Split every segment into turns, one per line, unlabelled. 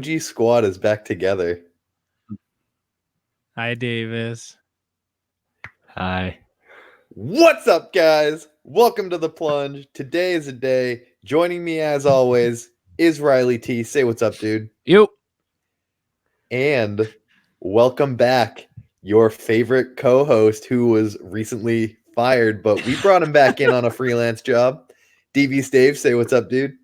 G squad is back together.
Hi, Davis.
Hi.
What's up, guys? Welcome to the Plunge. Today is a day. Joining me, as always, is Riley T. Say what's up, dude.
You.
And welcome back, your favorite co-host who was recently fired, but we brought him back in on a freelance job. Devious Dave, say what's up, dude.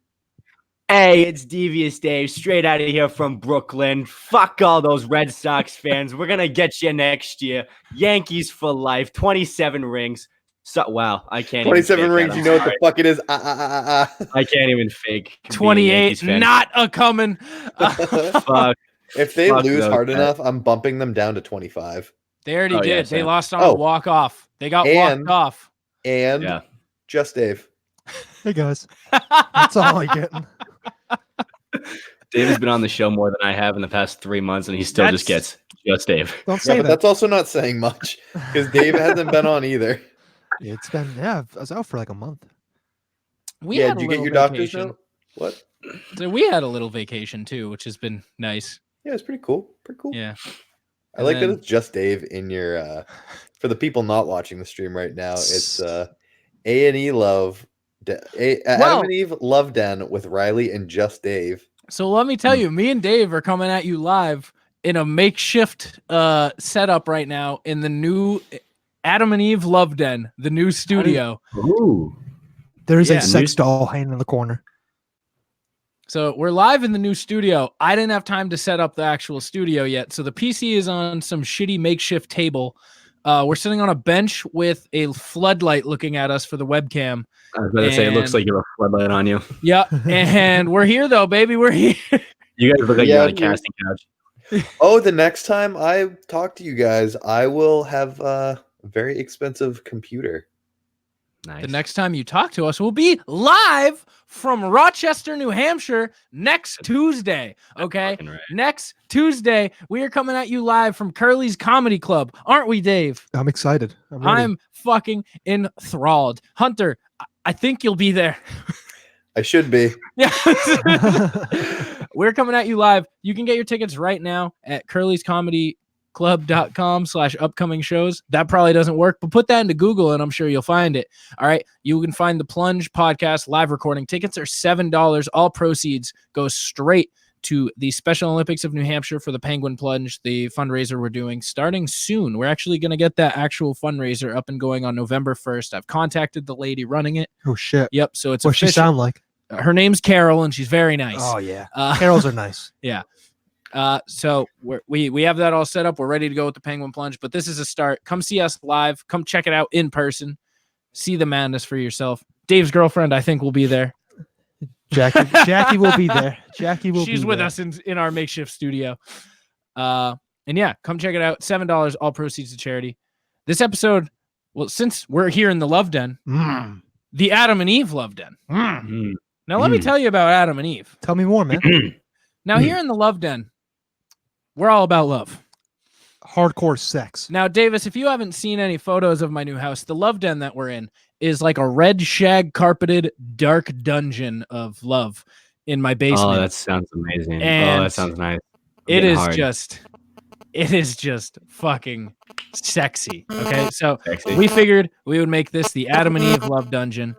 Hey, it's Devious Dave, straight out of here from Brooklyn. Fuck all those Red Sox fans. We're going to get you next year. Yankees for life, 27 rings. So, wow, I can't
27
even
rings, you know what the fuck it is.
I can't even fake.
28, not a coming.
Fuck.
If they lose hard enough, I'm bumping them down to 25.
They already did.
Yeah,
they lost on a walk-off. They got walked off.
And just Dave.
Hey, guys. That's all I get.
Dave has been on the show more than I have in the past 3 months, and he still just gets just Dave.
Don't say
but
that.
That's also not saying much because Dave hasn't been on either.
It's been, I was out for like a month.
Did you get your doctor's note? What?
So we had a little vacation too, which has been nice.
Yeah, it's pretty cool. Pretty cool.
Yeah.
I like that it's just Dave in your for the people not watching the stream right now, it's A&E Love Adam and Eve Love Den with Riley and just Dave.
So let me tell you, me and Dave are coming at you live in a makeshift setup right now in the new Adam and Eve Love Den, the new studio.
Ooh.
There's a sex doll hanging in the corner.
So we're live in the new studio. I didn't have time to set up the actual studio yet. So the PC is on some shitty makeshift table. We're sitting on a bench with a floodlight looking at us for the webcam.
I was about to say, it looks like you have a floodlight on you.
Yeah, and we're here, though, baby. We're here.
You guys look like you're on a casting couch.
Oh, the next time I talk to you guys, I will have a very expensive computer.
Nice.
The next time you talk to us, we'll be live from Rochester, New Hampshire next Tuesday. Okay?
Right.
Next Tuesday, we are coming at you live from Curly's Comedy Club. Aren't we, Dave?
I'm excited.
I'm fucking enthralled. Hunter, I think you'll be there.
I should be.
Yeah. We're coming at you live. You can get your tickets right now at curlyscomedyclub.com/upcoming shows. That probably doesn't work, but put that into Google and I'm sure you'll find it. All right. You can find the Plunge Podcast live recording. Tickets are $7. All proceeds go straight to the Special Olympics of New Hampshire for the Penguin Plunge, the fundraiser we're doing starting soon. We're actually going to get that actual fundraiser up and going on November 1st. I've contacted the lady running it.
Oh, shit.
Yep. So it's
What's she sound like?
Her name's Carol, and she's very nice.
Oh, yeah. Carols are nice.
Yeah. So we have that all set up. We're ready to go with the Penguin Plunge, but this is a start. Come see us live. Come check it out in person. See the madness for yourself. Dave's girlfriend, I think, will be there.
Jackie will be there.
She's with us in our makeshift studio. And yeah, come check it out. $7, all proceeds to charity. This episode, well, since we're here in the Love Den, the Adam and Eve Love Den. Now, let me tell you about Adam and Eve.
Tell me more, man.
Now, here in the Love Den, we're all about love.
Hardcore sex.
Now, Davis, if you haven't seen any photos of my new house, the Love Den that we're in is like a red shag carpeted dark dungeon of love in my basement.
Oh, that sounds amazing.
And
that sounds nice.
It is just fucking sexy. Okay, so we figured we would make this the Adam and Eve Love Dungeon,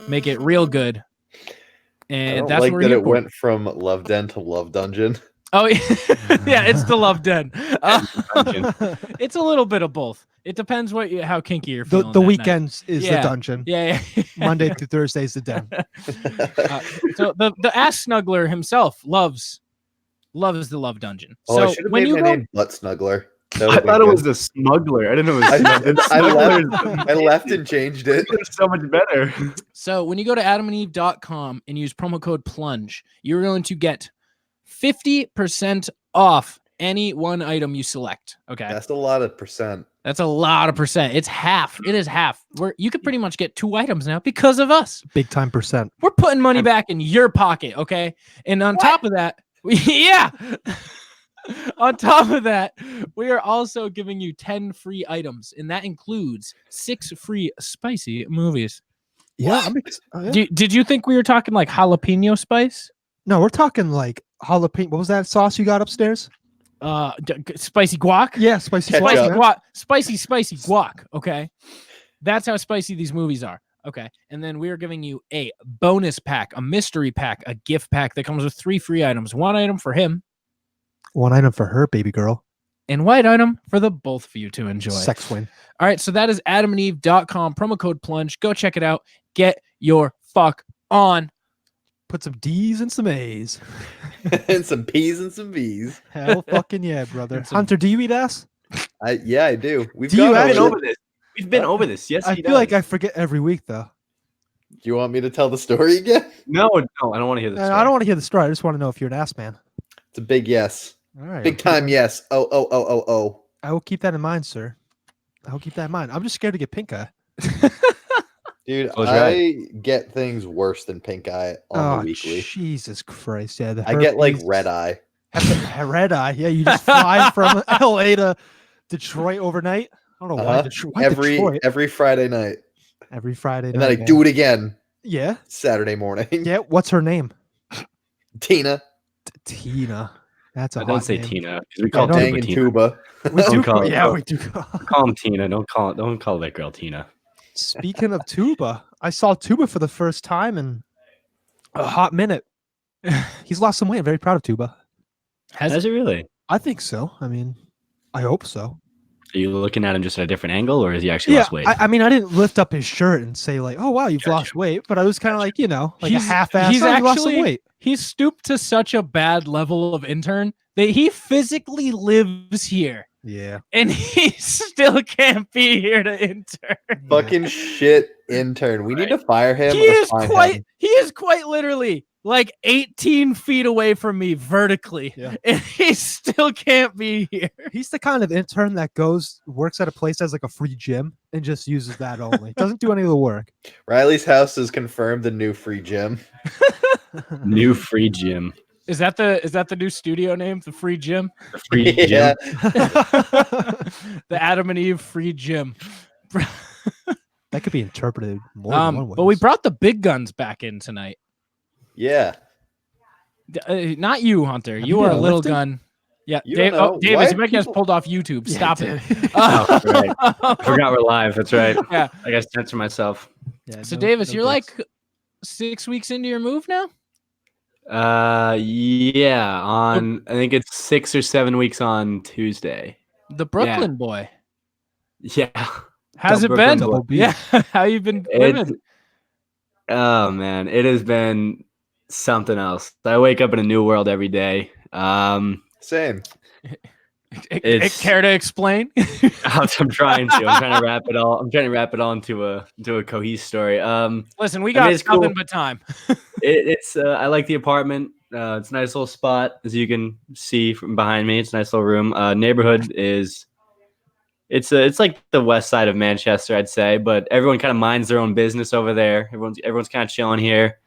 make it real good, and that's
like
where
that it went from Love Den to Love Dungeon.
Oh yeah, it's the Love Den. It's a little bit of both. It depends how kinky you're feeling.
The weekends is the dungeon.
Yeah.
Monday through Thursday is the den.
So the ass snuggler himself loves the Love Dungeon.
Oh,
so
I should have made my name Butt Snuggler.
I thought it was the smuggler. I didn't know it was
I left and changed it.
It's so much better.
So when you go to adamandeve.com and use promo code PLUNGE, you're going to get 50% off any one item you select. Okay.
That's a lot of percent.
That's a lot of percent. It's half. It is half. You could pretty much get 2 items now because of us.
Big time percent.
We're putting money back in your pocket. Okay. And on top of that, yeah. On top of that, we are also giving you 10 free items, and that includes 6 free spicy movies.
Yeah.
Did you think we were talking like jalapeno spice?
No, we're talking like jalapeno. What was that sauce you got upstairs?
Spicy guac.
Yeah, spicy
Ketchup.
sauce.
Spicy
man.
guac. Spicy guac. Okay, that's how spicy these movies are. Okay, and then we are giving you a bonus pack, a mystery pack, a gift pack that comes with 3 free items. 1 item for him,
1 item for her, baby girl.
and white item for the both of you to enjoy.
Sex win.
All right, so that is adamandeve.com, promo code plunge. Go check it out. Get your fuck on.
Put some D's and some A's.
And some P's and some V's.
Hell fucking yeah, brother.
And some-
Hunter, do you eat ass?
Yeah, I do. We've
Do you
gone
We've been
over
over this. We've been over this. Yes,
I
he
feel like
does.
I forget every week though.
Do you want me to tell the story again?
No, I don't want to hear this.
I don't want to hear the story. I just want to know if you're an ass man.
It's a big yes.
All right.
Big time yes. Oh.
I will keep that in mind, sir. I will keep that in mind. I'm just scared to get pink eye.
Dude,
Close your
I get things worse than pink eye on
Oh,
the weekly.
Jesus Christ. Yeah.
I get like
herpes-
red eye.
Red eye. Yeah, you just fly from LA to Detroit overnight. I don't know why, why Detroit.
Every Friday night.
Every Friday
And
night.
then I do it again
Yeah.
Saturday morning.
Yeah. What's her name?
Tina.
Tina. That's a
I don't
hot
say
name.
Tina because we call
don't-
Dang
Tuba
and
Tina.
tuba.
We
Don't
do.
call it-
Yeah, we do.
Call him Tina. Don't call that girl Tina.
Speaking of tuba, I saw Tuba for the first time in a hot minute. He's lost some weight. I'm very proud of Tuba.
Has it really?
I think so. I mean, I hope so.
Are you looking at him just at a different angle, or is he actually
Yeah,
lost weight?
I mean, I didn't lift up his shirt and say like, "Oh wow, you've
Gotcha.
lost weight," but I was kind of like, you know, like
He's-
a half-ass.
he's
"Oh, you lost some
actually-
weight."
He's stooped to such a bad level of intern that he physically lives here,
Yeah,
and he still can't be here to intern.
Fucking shit intern. We need to fire him.
He
or
is
fine
quite
him.
he is quite literally like 18 feet away from me vertically,
Yeah.
and he still can't be here.
he's the kind of intern that works at a place that has like a free gym and just uses that only. Doesn't do any of the work.
Riley's house has confirmed the new free gym.
New free gym.
Is that the new studio name? The free gym?
The free
Yeah.
gym.
The Adam and Eve free gym.
That could be interpreted more than one way.
But we brought the big guns back in tonight.
Yeah.
Not you, Hunter.
Have
You
you
are a
been
little
lifting?
gun. Yeah,
You
Dave,
don't know.
Davis,
Why
you might get us
people-
pulled off YouTube.
Yeah,
Stop
dude.
it.
Oh, right. I forgot we're live. That's right.
Yeah.
I got to censor myself.
Yeah,
So,
no-
Davis,
no
you're
breaks.
like 6 weeks into your move now?
Yeah. I think it's 6 or 7 weeks on Tuesday.
The Brooklyn boy.
Yeah.
How's it
Brooklyn
been?
Double B.
Yeah. How you been living?
Oh man, it has been something else. I wake up in a new world every day.
Same.
it's-
Care to explain?
I'm trying to. I'm trying to wrap it all. I'm trying to wrap it all into a cohesive story.
Listen, we
I
got
mean, it's
nothing
cool.
but time.
It's I like the apartment. It's a nice little spot, as you can see from behind me. It's a nice little room. Neighborhood is. It's like the west side of Manchester, I'd say, but everyone kind of minds their own business over there. Everyone's kind of chilling here.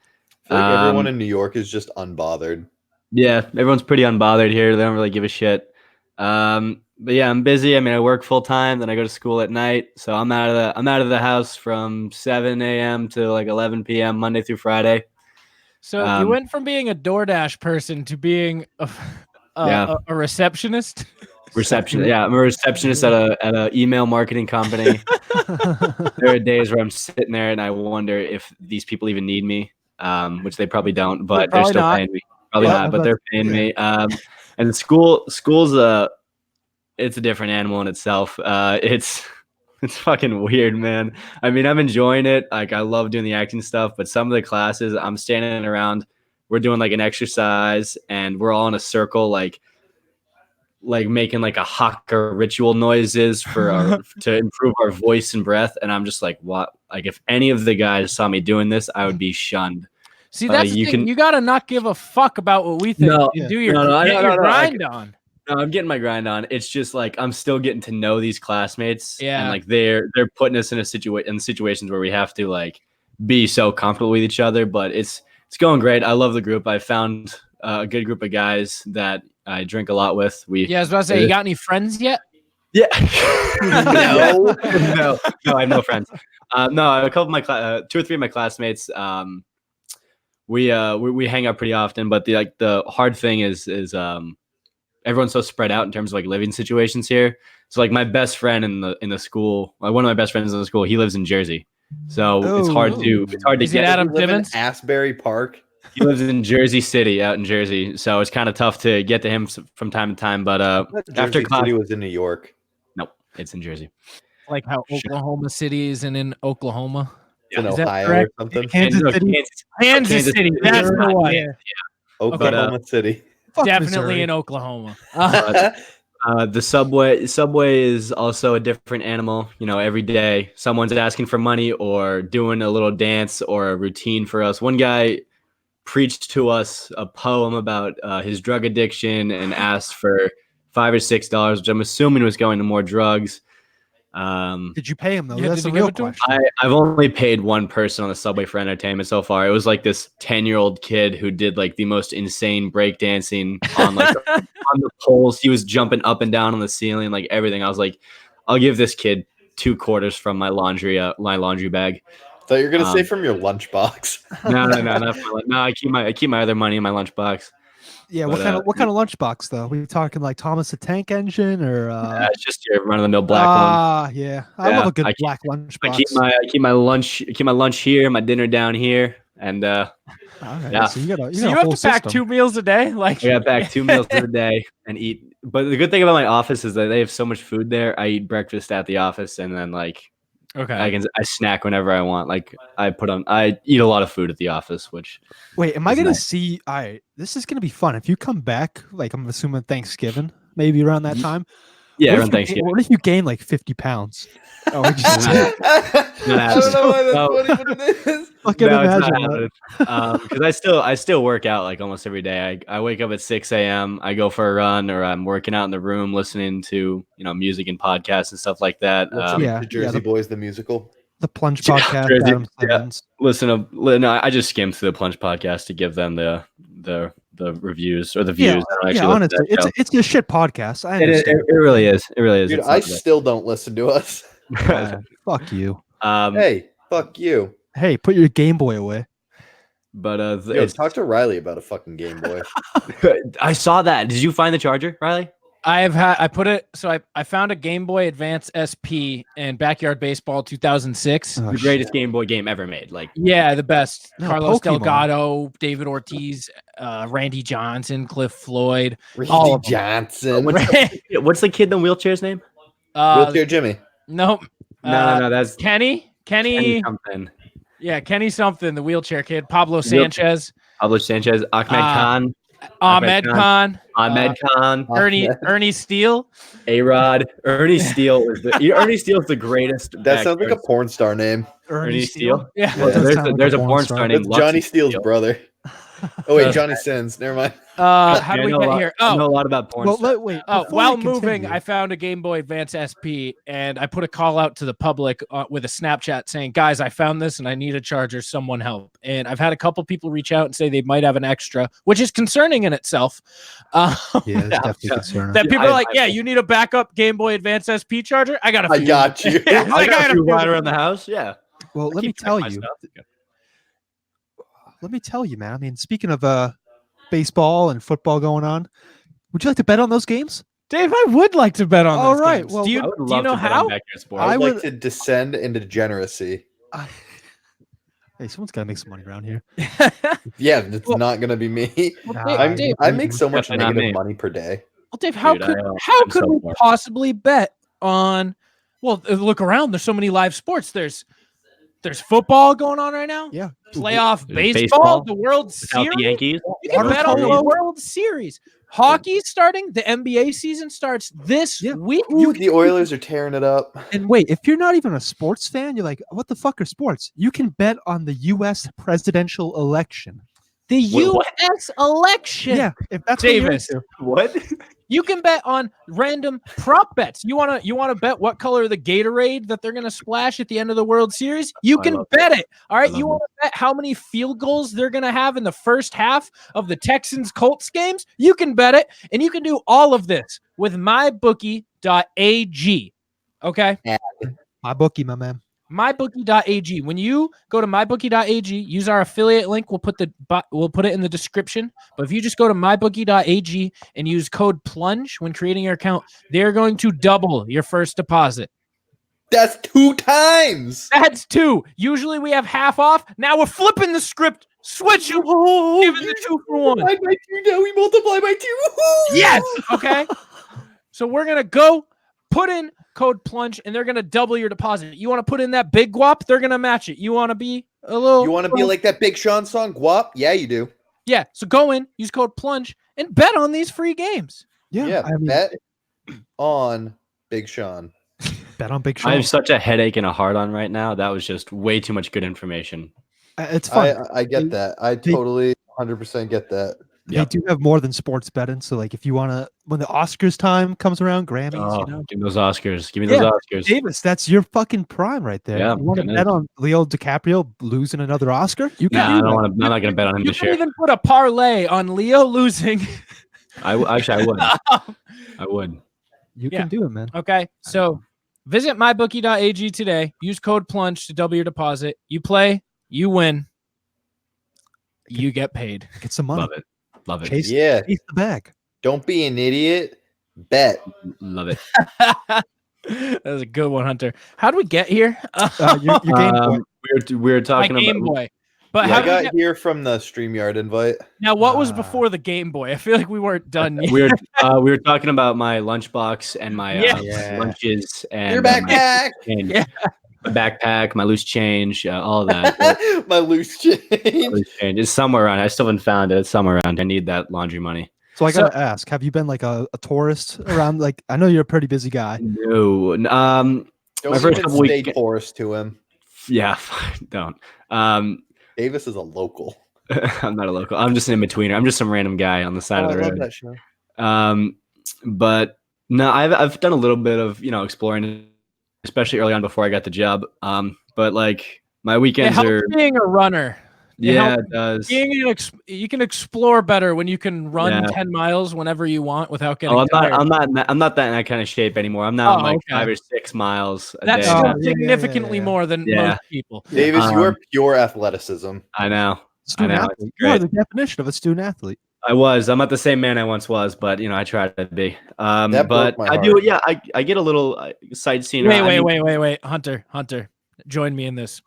I feel like everyone
Um,
in New York is just unbothered.
Yeah, everyone's pretty unbothered here. They don't really give a shit. But yeah, I'm busy. I mean, I work full time, then I go to school at night. So I'm out of the house from 7 a.m. to like 11 p.m. Monday through Friday.
So you
Um,
went from being a DoorDash person to being a
Yeah.
receptionist.
Reception. Yeah, I'm a receptionist at a email marketing company. There are days where I'm sitting there and I wonder if these people even need me, which they probably don't, but they're
Probably
still
not.
paying me. Probably
Yeah,
not, but
but-
they're paying
yeah.
me. And school's it's a different animal in itself. It's fucking weird, man. I mean, I'm enjoying it. Like, I love doing the acting stuff, but some of the classes, I'm standing around. We're doing like an exercise, and we're all in a circle, like making like a haka ritual noises for to improve our voice and breath. And I'm just like, what? Like, if any of the guys saw me doing this, I would be shunned.
See, that's the
you
thing.
can-
You gotta not give a fuck about what we think.
No,
and do your,
no,
get
no,
your
no,
grind on.
No, I'm getting my grind on. It's just like I'm still getting to know these classmates,
Yeah.
and like they're putting us in situations where we have to like be so comfortable with each other. But it's going great. I love the group. I found a good group of guys that I drink a lot with.
Yeah, I was about to say, you got any friends yet?
Yeah.
No.
no, I have no friends. No, a couple of my 2 or 3 of my classmates. we hang out pretty often, but the hard thing is everyone's so spread out in terms of like living situations here. So like my best friend in the school, like one of my best friends in the school, he lives in Jersey. So it's hard to
Is it
get.
Adam
You live in
Timmons?
Asbury Park.
He lives in Jersey City, out in Jersey. So it's kind of tough to get to him from time to time. But after
Jersey
class,
City was in New York.
nope, it's in Jersey.
Like how Oklahoma City is in Oklahoma.
It's in
Is that
Ohio or
correct?
something.
Kansas City.
Kansas City. That's the one.
Yeah.
Oklahoma City.
Fuck
Definitely
Missouri.
in Oklahoma.
The subway is also a different animal. You know, every day someone's asking for money or doing a little dance or a routine for us. One guy preached to us a poem about his drug addiction and asked for $5 or $6, which I'm assuming was going to more drugs.
Did you pay him though?
Yeah,
That's
did
the
you give
real
it to him?
question.
I've only paid one person on the subway for entertainment so far. It was like this 10-year-old kid who did like the most insane breakdancing on like on the poles. He was jumping up and down on the ceiling, like everything. I was like, I'll give this kid 2 quarters from my laundry bag.
Thought you were gonna say from your lunchbox.
No, not from no. I keep my other money in my lunchbox.
Yeah,
But,
what kind of lunchbox though? We talking like Thomas the Tank Engine or
It's just your run of the mill black one.
Yeah. I
Yeah,
love a good
I
black
I
lunchbox.
keep my lunch here, my dinner down here, and
All right,
yeah.
so you got a
So you
whole
have to pack
system.
2 meals a day? Like
I got back 2 meals a day and eat. But the good thing about my office is that they have so much food there. I eat breakfast at the office, and then like
okay.
I snack whenever I want. Like I eat a lot of food at the office, which
Wait, am I
It's
gonna
nice.
see? All right, this is gonna be fun. If you come back, like I'm assuming Thanksgiving, maybe around that time.
yeah,
What
around
if you
Thanksgiving.
What if you gain like 50 pounds? Oh, we just
I don't know why that's
No.
funny, but it is.
fucking
No, it's
imagine
not
that.
happening. Because I still work out like almost every day. I wake up at 6 a.m. I go for a run, or I'm working out in the room listening to music and podcasts and stuff like that.
Listening
Yeah,
to
yeah,
Jersey
the-
Boys the musical.
The Plunge
Yeah,
podcast,
Jersey-
Adam
yeah.
Simmons.
I just skim through the Plunge podcast to give them the reviews or the views.
Yeah,
I don't actually
yeah.
listen to
Honestly,
that show.
it's a shit podcast. I
It
understand.
really is. It really is.
Dude,
It's
I
not bad.
still don't listen to us.
Fuck you.
Hey, fuck you.
Hey, put your Game Boy away.
But
Yo, talk to Riley about a fucking Game Boy.
I saw that. Did you find the charger, Riley?
I found a Game Boy Advance SP in Backyard Baseball 2006.
Oh,
The greatest Game Boy game ever made. Like,
Yeah, the best.
No,
Carlos
Pokemon.
Delgado, David Ortiz, Randy Johnson, Cliff Floyd.
Randy
All of them.
Johnson.
what's the kid in the wheelchair's name?
Wheelchair Jimmy.
Nope.
No, that's
Kenny.
something.
Yeah, Kenny something, the wheelchair kid. Pablo Sanchez.
Pablo Sanchez, Ahmed Khan,
Ahmed Khan.
Ahmed Khan,
Ernie Steele.
A-Rod, Ernie Steele Ernie Steele's the greatest.
That sounds like a
backyard-
porn star name.
Ernie Steele.
Yeah.
That does sound like
There's
a
a
porn
porn
star.
star named
That's Johnny
Luxy
Steele's
Steele.
brother. Oh wait, Johnny Sins. Never mind.
How do
Yeah,
we
I know a
get
lot-
here?
I know
Oh,
a lot about porn.
Well,
stars.
wait.
Oh,
before
while
we
moving,
continue-
I found a Game Boy Advance SP, and I put a call out to the public with a Snapchat saying, "Guys, I found this, and I need a charger. Someone help!" And I've had a couple people reach out and say they might have an extra, which is concerning in itself.
yeah, it's definitely concerning.
That people
I-
are like,
I-
"Yeah, you need a backup Game Boy Advance SP charger? I got a
I
few."
got you.
Yeah,
I got
a
a few
few.
right around the house. Yeah.
Well, let me
Keep track of
tell
my
you.
stuff.
Let me tell you, man. I mean, speaking of baseball and football going on, would you like to bet on those games?
Dave, I would like to bet on.
All
those
right,
games.
well,
do
I
you,
would
do you
love
know
to bet
how?
on backyard sports.
I
I
would like
would-
to descend into degeneracy.
Hey, someone's got to make some money around here.
Yeah, it's
Well-
not gonna be me.
Well,
Nah,
Dave, Dave,
I make so much
Definitely not
negative
me.
money per day.
Well, Dave, how
Dude,
could
I'm
could
so
we
far.
possibly bet on? Well, look around. There's so many live sports. There's football going on right now.
Yeah.
Playoff
There's
baseball,
baseball
the World
Without
Series.
the Yankees.
You can
Water
bet on the
polo.
World Series. Hockey's starting. The NBA season starts this
Yeah.
week.
Ooh, the Oilers are tearing it up.
And wait, if you're not even a sports fan, you're like, what the fuck are sports? You can bet on the U.S. presidential election.
The
Wait, what?
U.S. election.
Yeah, if that's what you're
Davis.
into.
What?
You can bet on random prop bets. You wanna bet what color the Gatorade that they're gonna splash at the end of the World Series? You
I
can
love
bet it. All right.
I
You
love
want to bet how many field goals they're gonna have in the first half of the Texans Colts games? You can bet it, and you can do all of this with mybookie.ag. Okay.
My bookie, my man.
mybookie.ag. When you go to mybookie.ag, use our affiliate link. We'll put it in the description. But if you just go to mybookie.ag and use code PLUNGE when creating your account, they're going to double your first deposit.
That's 2 times.
That's 2. Usually we have half off. Now we're flipping the script. Switch them. Giving the 2 for 1.
By 2, now we multiply by 2.
Yes. Okay. So we're going to go put in code PLUNGE and they're going to double your deposit. You want to put in that big guap? They're going to match it. You want to be a little.
You want to be like that Big Sean song, Guap? Yeah, you do.
Yeah. So go in, use code PLUNGE and bet on these free games.
Yeah. Bet on Big Sean.
Bet on Big Sean.
I have such a headache and a hard on right now. That was just way too much good information.
It's fun.
I get that. I totally 100% get that.
They do have more than sports betting. So, like, if you want to, when the Oscars time comes around, Grammys,
give me those Oscars. Give me those Oscars.
Davis, that's your fucking prime right there.
Yeah,
you want to bet on Leo DiCaprio losing another Oscar? You can.
I don't want to. I'm not going to bet on him this year.
You can even put a parlay on Leo losing.
I would. I would.
You can do it, man.
Okay, so visit mybookie.ag today. Use code PLUNGE to double your deposit. You play, you win, you get paid.
Get some money.
Love it.
Chase the bag.
Don't be an idiot. Bet.
Love it.
That was a good one, Hunter. How do we get here?
Your Game Boy.
We were talking
My
about
Game Boy. But
Yeah,
how
I
did we
got
get...
here from the StreamYard invite.
Now, what was before the Game Boy? I feel like we weren't done yet.
We were talking about my lunchbox and my lunches and
Your backpack.
My backpack, my loose change, all of that.
My loose change.
Loose change. It's somewhere around. I still haven't found it. It's somewhere around. I need that laundry money.
So I gotta ask: have you been like a tourist around? Like, I know you're a pretty busy guy.
No.
Don't
my first couple
stay
weeks.
porous to him.
Yeah, don't.
Davis is a local.
I'm not a local. I'm just an in-betweener. I'm just some random guy on the side of the
I love
road.
that show.
But no, I've done a little bit of exploring, especially early on before I got the job. But like my weekends are
being a runner.
It does.
You can explore better when you can run 10 miles whenever you want without getting tired.
I'm not that in that kind of shape anymore. I'm now 5 or 6 miles a
That's
day.
still significantly more than most people.
Davis, you are pure athleticism.
I know.
You are the definition of a student athlete.
I'm not the same man I once was, but I try to be.
But
I do. Yeah, I get a little sightseeing.
Wait, Hunter, join me in this.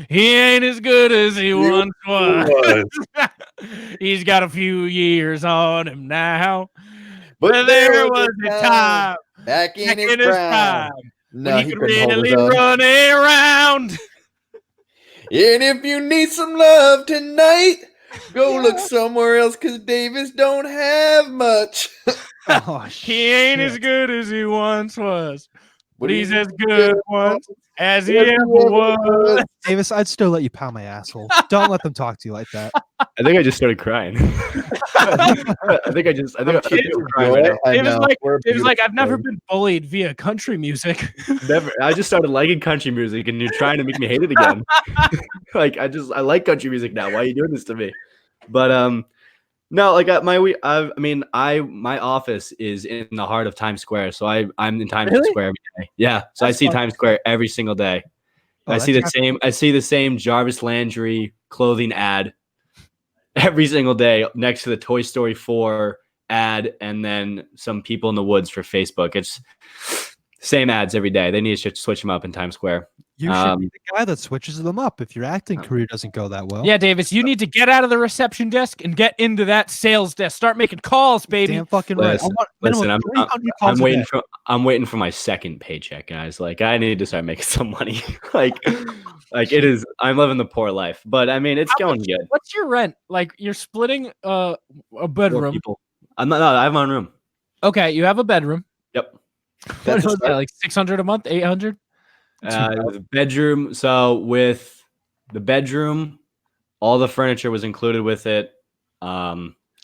He ain't as good as he once was. He's got a few years on him now. But there was a time
back in his prime. No,
when he could really run around.
And if you need some love tonight, go look somewhere else because Davis don't have much.
He ain't as good as he once was. But he's as good once as he ever was.
Davis, I'd still let you pound my asshole. Don't let them talk to you like that.
I think I just started crying. I think I'm crying.
Davis like, I've never been bullied via country music.
Never. I just started liking country music, and you're trying to make me hate it again. I like country music now. Why are you doing this to me? But no, like my office is in the heart of Times Square, so I'm in Times Square every day. Yeah, so I see Times Square every single day. I see the same Jarvis Landry clothing ad every single day next to the Toy Story 4 ad, and then some people in the woods for Facebook. It's same ads every day. They need to switch them up in Times Square.
You should be the guy that switches them up if your acting career doesn't go that well.
Yeah, Davis, you need to get out of the reception desk and get into that sales desk. Start making calls, baby.
Damn fucking right.
I'm waiting for my second paycheck, guys. Like, I need to start making some money. like it is. I'm living the poor life, but I mean, it's going good.
What's your rent? Like, you're splitting a bedroom.
I have my own room.
Okay, you have a bedroom.
Yep.
What was that, like $600 a month, $800?
The bedroom. So with the bedroom, all the furniture was included with it.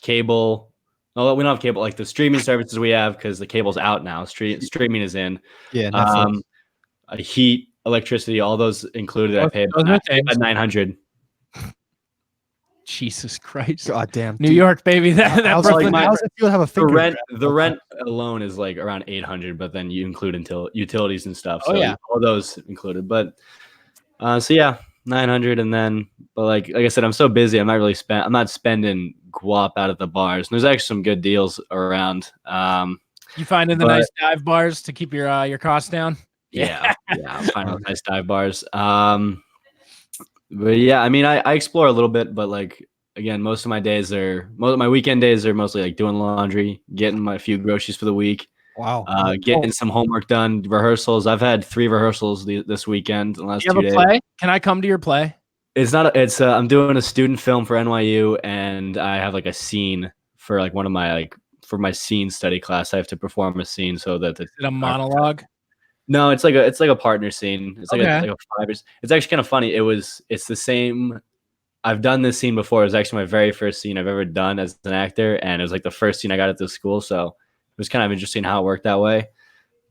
Cable. No, we don't have cable. Like the streaming services we have, because the cable's out now. Streaming is in.
Yeah.
Heat, electricity, all those included. I paid $900.
Jesus Christ!
God damn,
New York, baby. That Brooklyn.
The rent alone is like around $800, but then you include until utilities and stuff. So all those included. But So yeah, 900, and then, but like I said, I'm so busy. I'm not spending guap out at the bars. And there's actually some good deals around.
You finding the
But-
nice dive bars to keep your costs down?
Yeah, I'm finding those nice dive bars. But yeah, I mean, I explore a little bit, but like again, most of my weekend days are mostly like doing laundry, getting my few groceries for the week.
Wow.
Getting some homework done, rehearsals. I've had 3 rehearsals this weekend, the last
You
2
have a
days.
play? Can I come to your play?
It's not. It's. I'm doing a student film for NYU, and I have like a scene for like one of my for my scene study class. I have to perform a scene so that
Is it a monologue?
No, it's like a partner scene. It's like
Okay.
like a 5 years. It's actually kind of funny. It's the same. I've done this scene before. It was actually my very first scene I've ever done as an actor, and it was like the first scene I got at the school. So it was kind of interesting how it worked that way.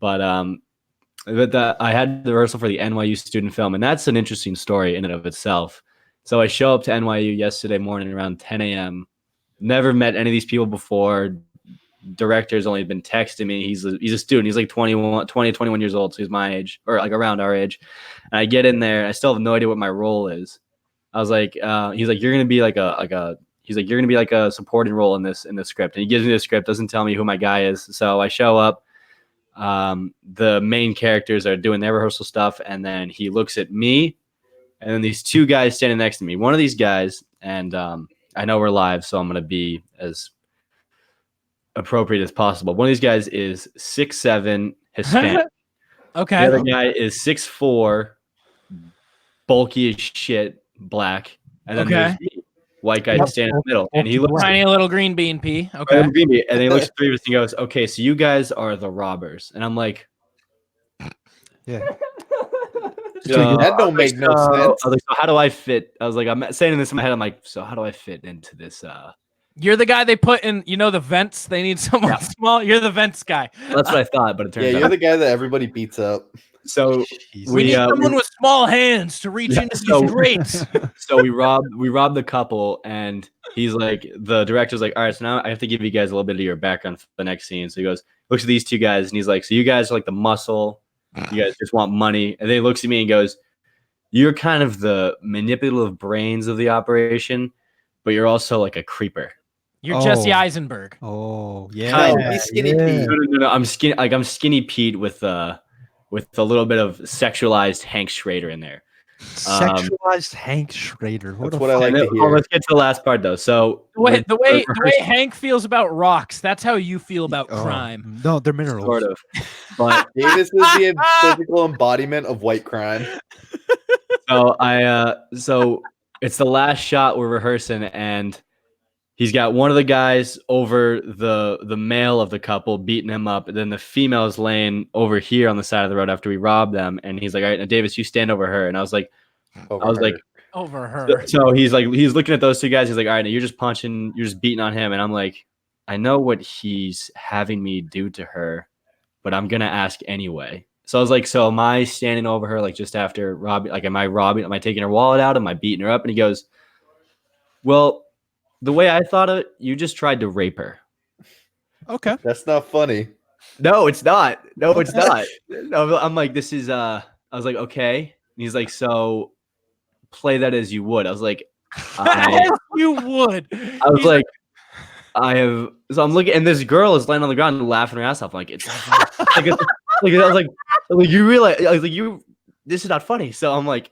But I had the rehearsal for the NYU student film, and that's an interesting story in and of itself. So I show up to NYU yesterday morning around 10 a.m. Never met any of these people before. Director's only been texting me. He's a student. He's like 20, 21 years old, so he's my age or like around our age. And I get in there, and I still have no idea what my role is. I was like, he's like, you're gonna be like a supporting role in this script. And he gives me the script, doesn't tell me who my guy is. So I show up. The main characters are doing their rehearsal stuff, and then he looks at me, and then these 2 guys standing next to me. One of these guys, and I know we're live, so I'm gonna be as appropriate as possible. One of these guys is 6'7", Hispanic.
Okay.
The other guy is 6'4", bulky as shit, black. And then there's me, white guy standing in the middle. And he looks
Tiny little green bean pea. Okay.
and then he looks at 3 of us and he goes, okay, so you guys are the robbers. And I'm like,
Yeah.
That don't make no sense.
I was like, so how do I fit? I was like, I'm saying this in my head. I'm like, so how do I fit into this?
You're the guy they put in, the vents. They need someone small. You're the vents guy.
That's what I thought, but it turns
Yeah,
out.
you're the guy that everybody beats up.
So
We need someone with small hands to reach into these grates.
So we robbed the couple, and he's like, the director's like, all right, so now I have to give you guys a little bit of your background for the next scene. So he goes, looks at these 2 guys, and he's like, so you guys are like the muscle, you guys just want money. And then he looks at me and goes, you're kind of the manipulative brains of the operation, but you're also like a creeper.
You're Jesse Eisenberg.
Oh, yeah.
Kind
of. He's Skinny Pete.
No. I'm skinny Pete with a little bit of sexualized Hank Schrader in there.
Sexualized Hank Schrader.
That's what I like to
Oh,
hear.
let's get to the last part though. So
The way Hank feels about rocks, that's how you feel about crime.
No, they're minerals.
sort of, but
Davis is the physical embodiment of white crime.
so it's the last shot we're rehearsing, and he's got one of the guys over the male of the couple beating him up, and then the female is laying over here on the side of the road after we robbed them. And he's like, all right, now Davis, you stand over her. And I was like,
Over her.
so he's looking at those 2 guys. He's like, all right, now you're just beating on him. And I'm like, I know what he's having me do to her, but I'm gonna ask anyway. So I was like, so am I standing over her like just after robbing? Like, am I taking her wallet out? Am I beating her up? And he goes, well, the way I thought of it, you just tried to rape her.
Okay.
That's not funny.
No, it's not. No, it's not. No, I'm like, this is I was like, okay. And he's like, so play that as you would. I was like,
You would.
I was like, I have. So I'm looking, and this girl is laying on the ground and laughing her ass off. I'm like, it's like, I was like, you realize, I was like, this is not funny. So I'm like,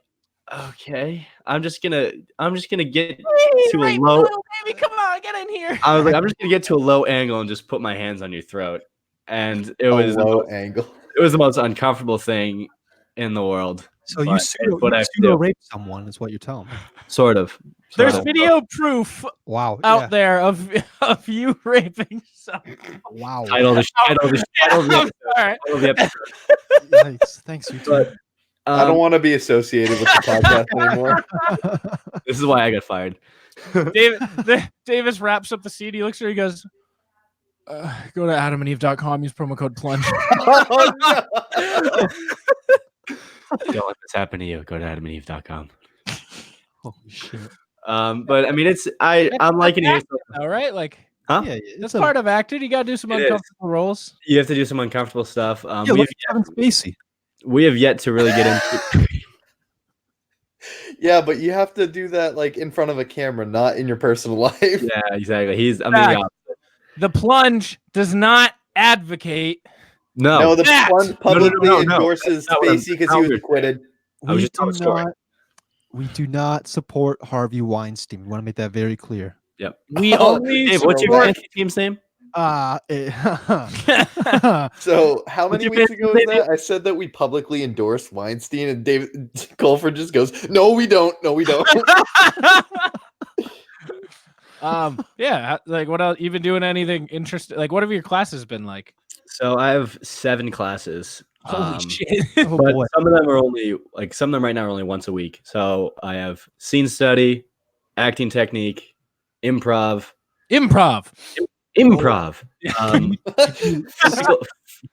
okay, I'm just gonna get to a low.
Baby, come on, get in here.
I was like, I'm just gonna get to a low angle and just put my hands on your throat, and it was
a low angle.
It was the most uncomfortable thing in the world.
So you pseudo rape someone is what you're telling me.
Sort of.
There's video proof out there of you raping someone.
Wow.
Title of the episode.
Yikes. Thanks, you too.
I don't want to be associated with the podcast anymore.
This is why I got fired.
Davis wraps up the CD, looks at her, he goes, go to adamandeve.com, use promo code Plunge.
Oh, no.
Don't let this happen to you. Go to adamandeve.com.
Holy shit.
But I mean, I'm liking it.
All right, like,
huh?
Yeah,
that's part of acting. You gotta do some uncomfortable roles.
You have to do some uncomfortable stuff.
Kevin Spacey.
We have yet to really get into.
Yeah, but you have to do that like in front of a camera, not in your personal life.
Yeah, exactly. I'm
Fact.
the opposite.
The Plunge does not advocate.
No, the
That-
Plunge publicly
No.
endorses
That's not what I'm-
Spacey because
that's
he
not
was
what we're saying.
acquitted.
I was
We
just telling
do
a story.
not. We do not support Harvey Weinstein. We want to make that very clear.
Yep.
We
Oh,
only
Dave, what's your
throwback.
fantasy team's name?
So how
What's
many
your
weeks
fantasy
ago was
name?
that? I said that we publicly endorsed Weinstein, and David Colford just goes, "No, we don't. No, we don't."
Yeah, like what else? You been doing anything interesting? Like, what have your classes been like?
So I have 7 classes.
Holy shit!
Oh
But
boy.
some of them right now are only once a week. So I have scene study, acting technique, improv,
Improv.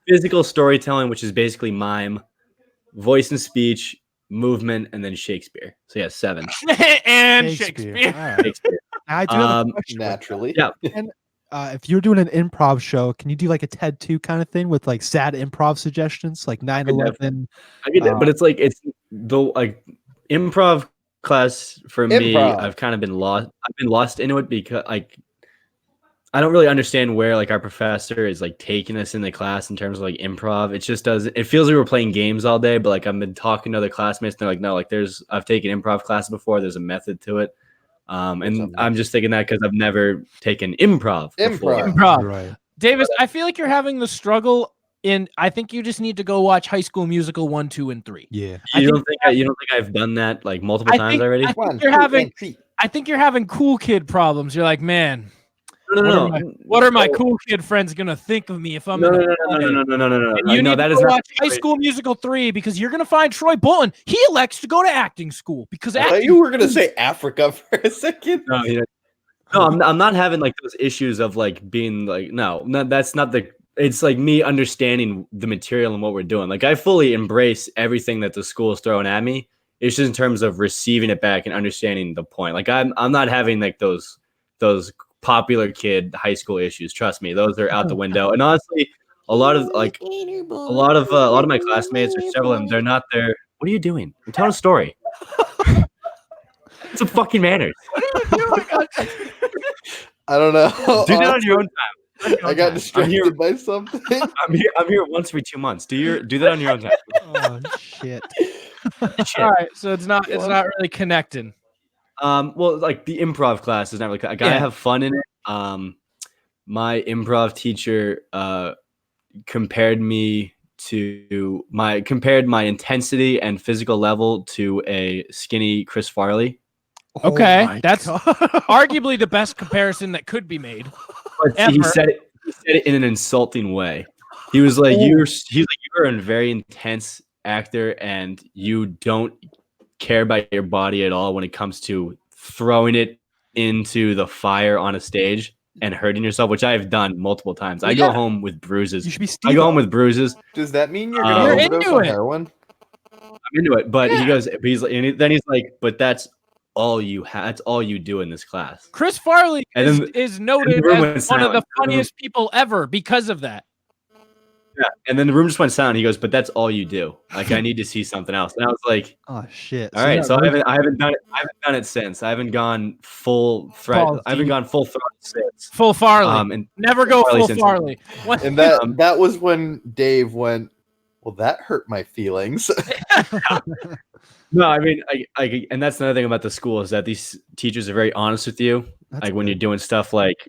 physical storytelling, which is basically mime, voice and speech, movement, and then Shakespeare. So yeah, 7.
And
All
Shakespeare.
right.
Shakespeare.
I do have a
Um,
question.
Naturally.
Yeah.
If you're doing an improv show, can you do like a TED 2 kind of thing with like sad improv suggestions, like 9/11?
I get that, but it's the like improv class for me.
Improv.
I've kind of been lost. I've been lost into it because I don't really understand where like our professor is like taking us in the class in terms of like improv. It just doesn't. It feels like we're playing games all day. But like I've been talking to other classmates, and they're like, no, like I've taken improv classes before. There's a method to it. And I'm just thinking that because I've never taken improv before.
Improv.
Right.
Davis, I feel like you're having the struggle in. I think you just need to go watch High School Musical 1, 2, and 3.
Yeah.
You don't think I've done that like multiple times already?
I think you're having cool kid problems. You're like, man,
No.
what are my cool kid friends gonna think of me if I'm
No.
in a
And
you need
that
to
is
go
not
watch High School Musical 3 because you're gonna find Troy Bolton. He elects to go to acting school because
I thought
acting
you were gonna say Africa for a second.
No, I'm not having like those issues of like being like that's not the. It's like me understanding the material and what we're doing. Like I fully embrace everything that the school is throwing at me. It's just in terms of receiving it back and understanding the point. Like I'm not having like those popular kid high school issues. Trust me, those are out the window. And honestly, a lot of my classmates or several of them, they're not there. What are you doing? I'm telling a story. It's some fucking manners.
I don't know.
Do that on your own time.
I got distracted by something.
I'm here once every 2 months. Do that on your own time.
Oh shit.
All right, so it's not really connecting.
Well, like the improv class is not really. I gotta have fun in it. My improv teacher compared my intensity and physical level to a skinny Chris Farley.
Okay,
my
that's
God.
arguably the best comparison that could be made.
But he said it in an insulting way. He was like, you're a very intense actor and you don't care about your body at all when it comes to throwing it into the fire on a stage and hurting yourself, which I have done multiple times. I go home with bruises.
You should be
I go home with bruises.
Does that mean you're gonna
You're
overdose
into
on
it.
heroin?
I'm into it, but he goes. Then he's like, but that's all you have. That's all you do in this class.
Chris Farley
And
is noted
room
as
went
one of the
silent.
funniest people ever because of that.
Yeah, and then the room just went silent. He goes, but that's all you do. Like I need to see something else. And I was like,
Oh shit.
all right. So I haven't done it. I haven't done it since. I haven't gone full threat.
Balls
I haven't
deep.
gone full threat since.
Full Farley.
And
Never go
Farley
full
since-
Farley. What-
And that was when Dave went, well, that hurt my feelings.
no, I mean, I and that's another thing about the school is that these teachers are very honest with you.
That's
Like when you're
good.
doing stuff like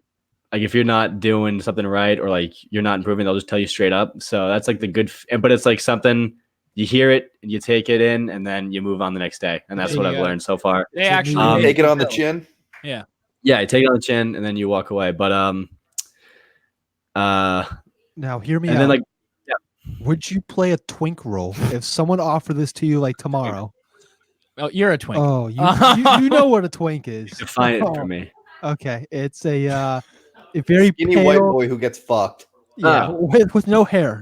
if you're not doing something right or like you're not improving, they'll just tell you straight up. So that's like the good, but it's like something you hear it and you take it in and then you move on the next day. And that's
There
what
you
I've
go.
learned so far.
They actually
Um,
Take it on the chin.
Yeah, you take it on the chin and then you walk away. But
Now hear me
and
out.
then like
Would you play a twink role if someone offered this to you like tomorrow?
Oh, you're a twink.
Oh, you know what a twink is.
define it for me.
Okay, it's a very
Skinny
pale,
white boy who gets fucked.
yeah,
Ah.
with no hair,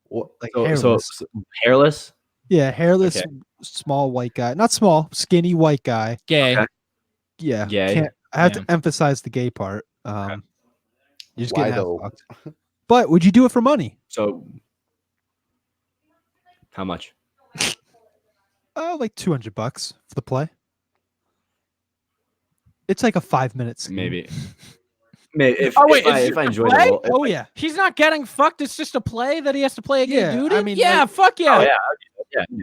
What?
like
So
hairless.
hairless.
Yeah, hairless,
Okay.
small white guy. Not small, skinny white guy.
Gay.
Okay.
Yeah,
Gay.
I have
Damn.
to emphasize the gay part. You're just
Why
getting
though?
fucked. But would you do it for money?
So how much?
like $200 for the play. It's like a 5-minute scheme.
Maybe if,
Oh, wait,
if I enjoy the
play?
role.
Oh yeah.
He's not getting fucked. It's just a play that he has to play a
Yeah,
dude.
I
in?
mean,
Yeah,
like-
fuck yeah.
Oh yeah.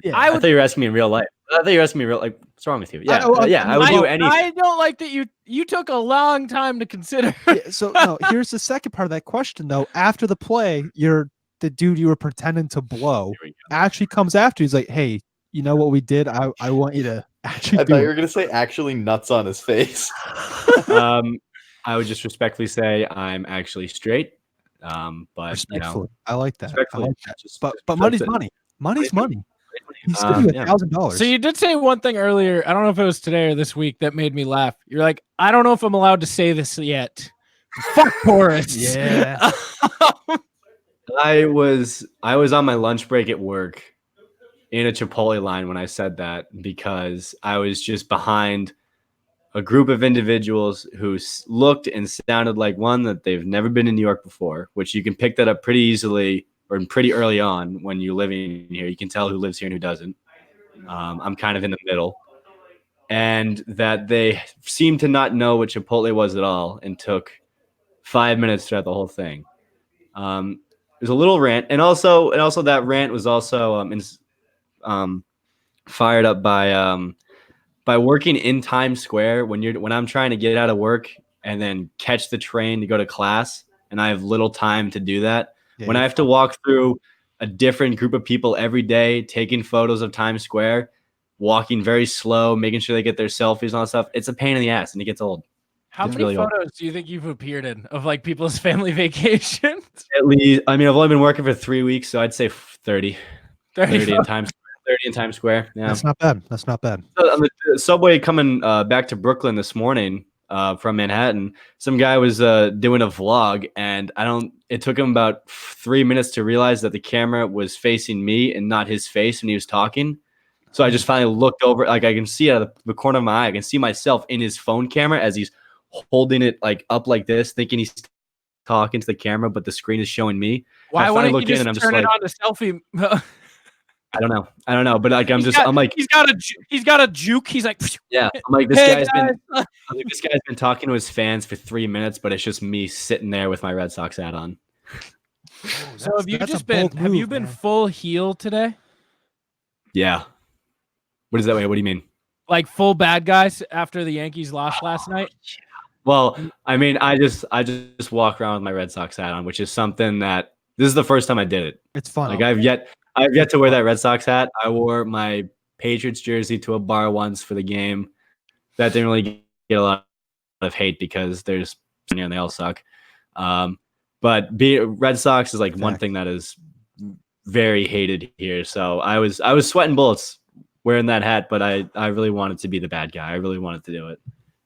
Yeah.
I thought you were asking me in real life. I thought you were asking me like, what's wrong with you? Yeah, I would do anything.
I don't like that you took a long time to consider.
Yeah, so no, here's the second part of that question though. After the play, the dude you were pretending to blow
Here we go.
actually comes after you. He's like, hey, you know what we did? I want you to actually
I
do
thought you
it.
were gonna say actually nuts on his face.
I would just respectfully say I'm actually straight. But
Respectfully. I like that. I
respectfully,
like that.
just
But
respect
money's
it.
money. Money's
Money's
money. He's still $1,000.
So you did say one thing earlier. I don't know if it was today or this week that made me laugh. You're like, I don't know if I'm allowed to say this yet. Fuck Horace.
Yeah.
I was on my lunch break at work in a Chipotle line when I said that because I was just behind a group of individuals who looked and sounded like one that they've never been in New York before, which you can pick that up pretty easily or pretty early on when you're living here. You can tell who lives here and who doesn't. I'm kind of in the middle. And that they seemed to not know what Chipotle was at all and took 5 minutes throughout the whole thing. It was a little rant, and also that rant was also fired up by working in Times Square when I'm trying to get out of work and then catch the train to go to class, and I have little time to do that.
Yeah,
When I have to walk through a different group of people every day, taking photos of Times Square, walking very slow, making sure they get their selfies and all that stuff, it's a pain in the ass, and it gets old.
How
It's
many
really old.
photos do you think you've appeared in of like people's family vacations?
At least, I mean, I've only been working for 3 weeks, so I'd say 30
30
in Times 30 in Times Square. Yeah.
That's not bad. That's not bad.
So on the subway coming back to Brooklyn this morning from Manhattan, some guy was doing a vlog, and it took him about 3 minutes to realize that the camera was facing me and not his face when he was talking. So I just finally looked over, like I can see out of the corner of my eye, I can see myself in his phone camera as he's holding it like up like this, thinking he's talking to the camera, but the screen is showing me.
Why
I
wouldn't
finally
you
look in
just
and I'm just
turn it
like,
on to selfie?
I don't know, but like
he's got a juke. He's like,
yeah, I'm like this
hey
guy's
guys.
this guy's been talking to his fans for 3 minutes, but it's just me sitting there with my Red Sox hat on.
So have you
That's a
just been?
bold
Have you
move,
been
man.
full heel today?
Yeah. What is that way? What do you mean?
Like full bad guys after the Yankees lost last night?
Well, I mean, I just walk around with my Red Sox hat on, which is something that this is the first time I did it.
It's fun.
Like I've yet to wear that Red Sox hat. I wore my Patriots jersey to a bar once for the game. That didn't really get a lot of hate because there's and they all suck. But Red Sox is like one thing that is very hated here. So I was sweating bullets wearing that hat, but I really wanted to be the bad guy. I really wanted to do it.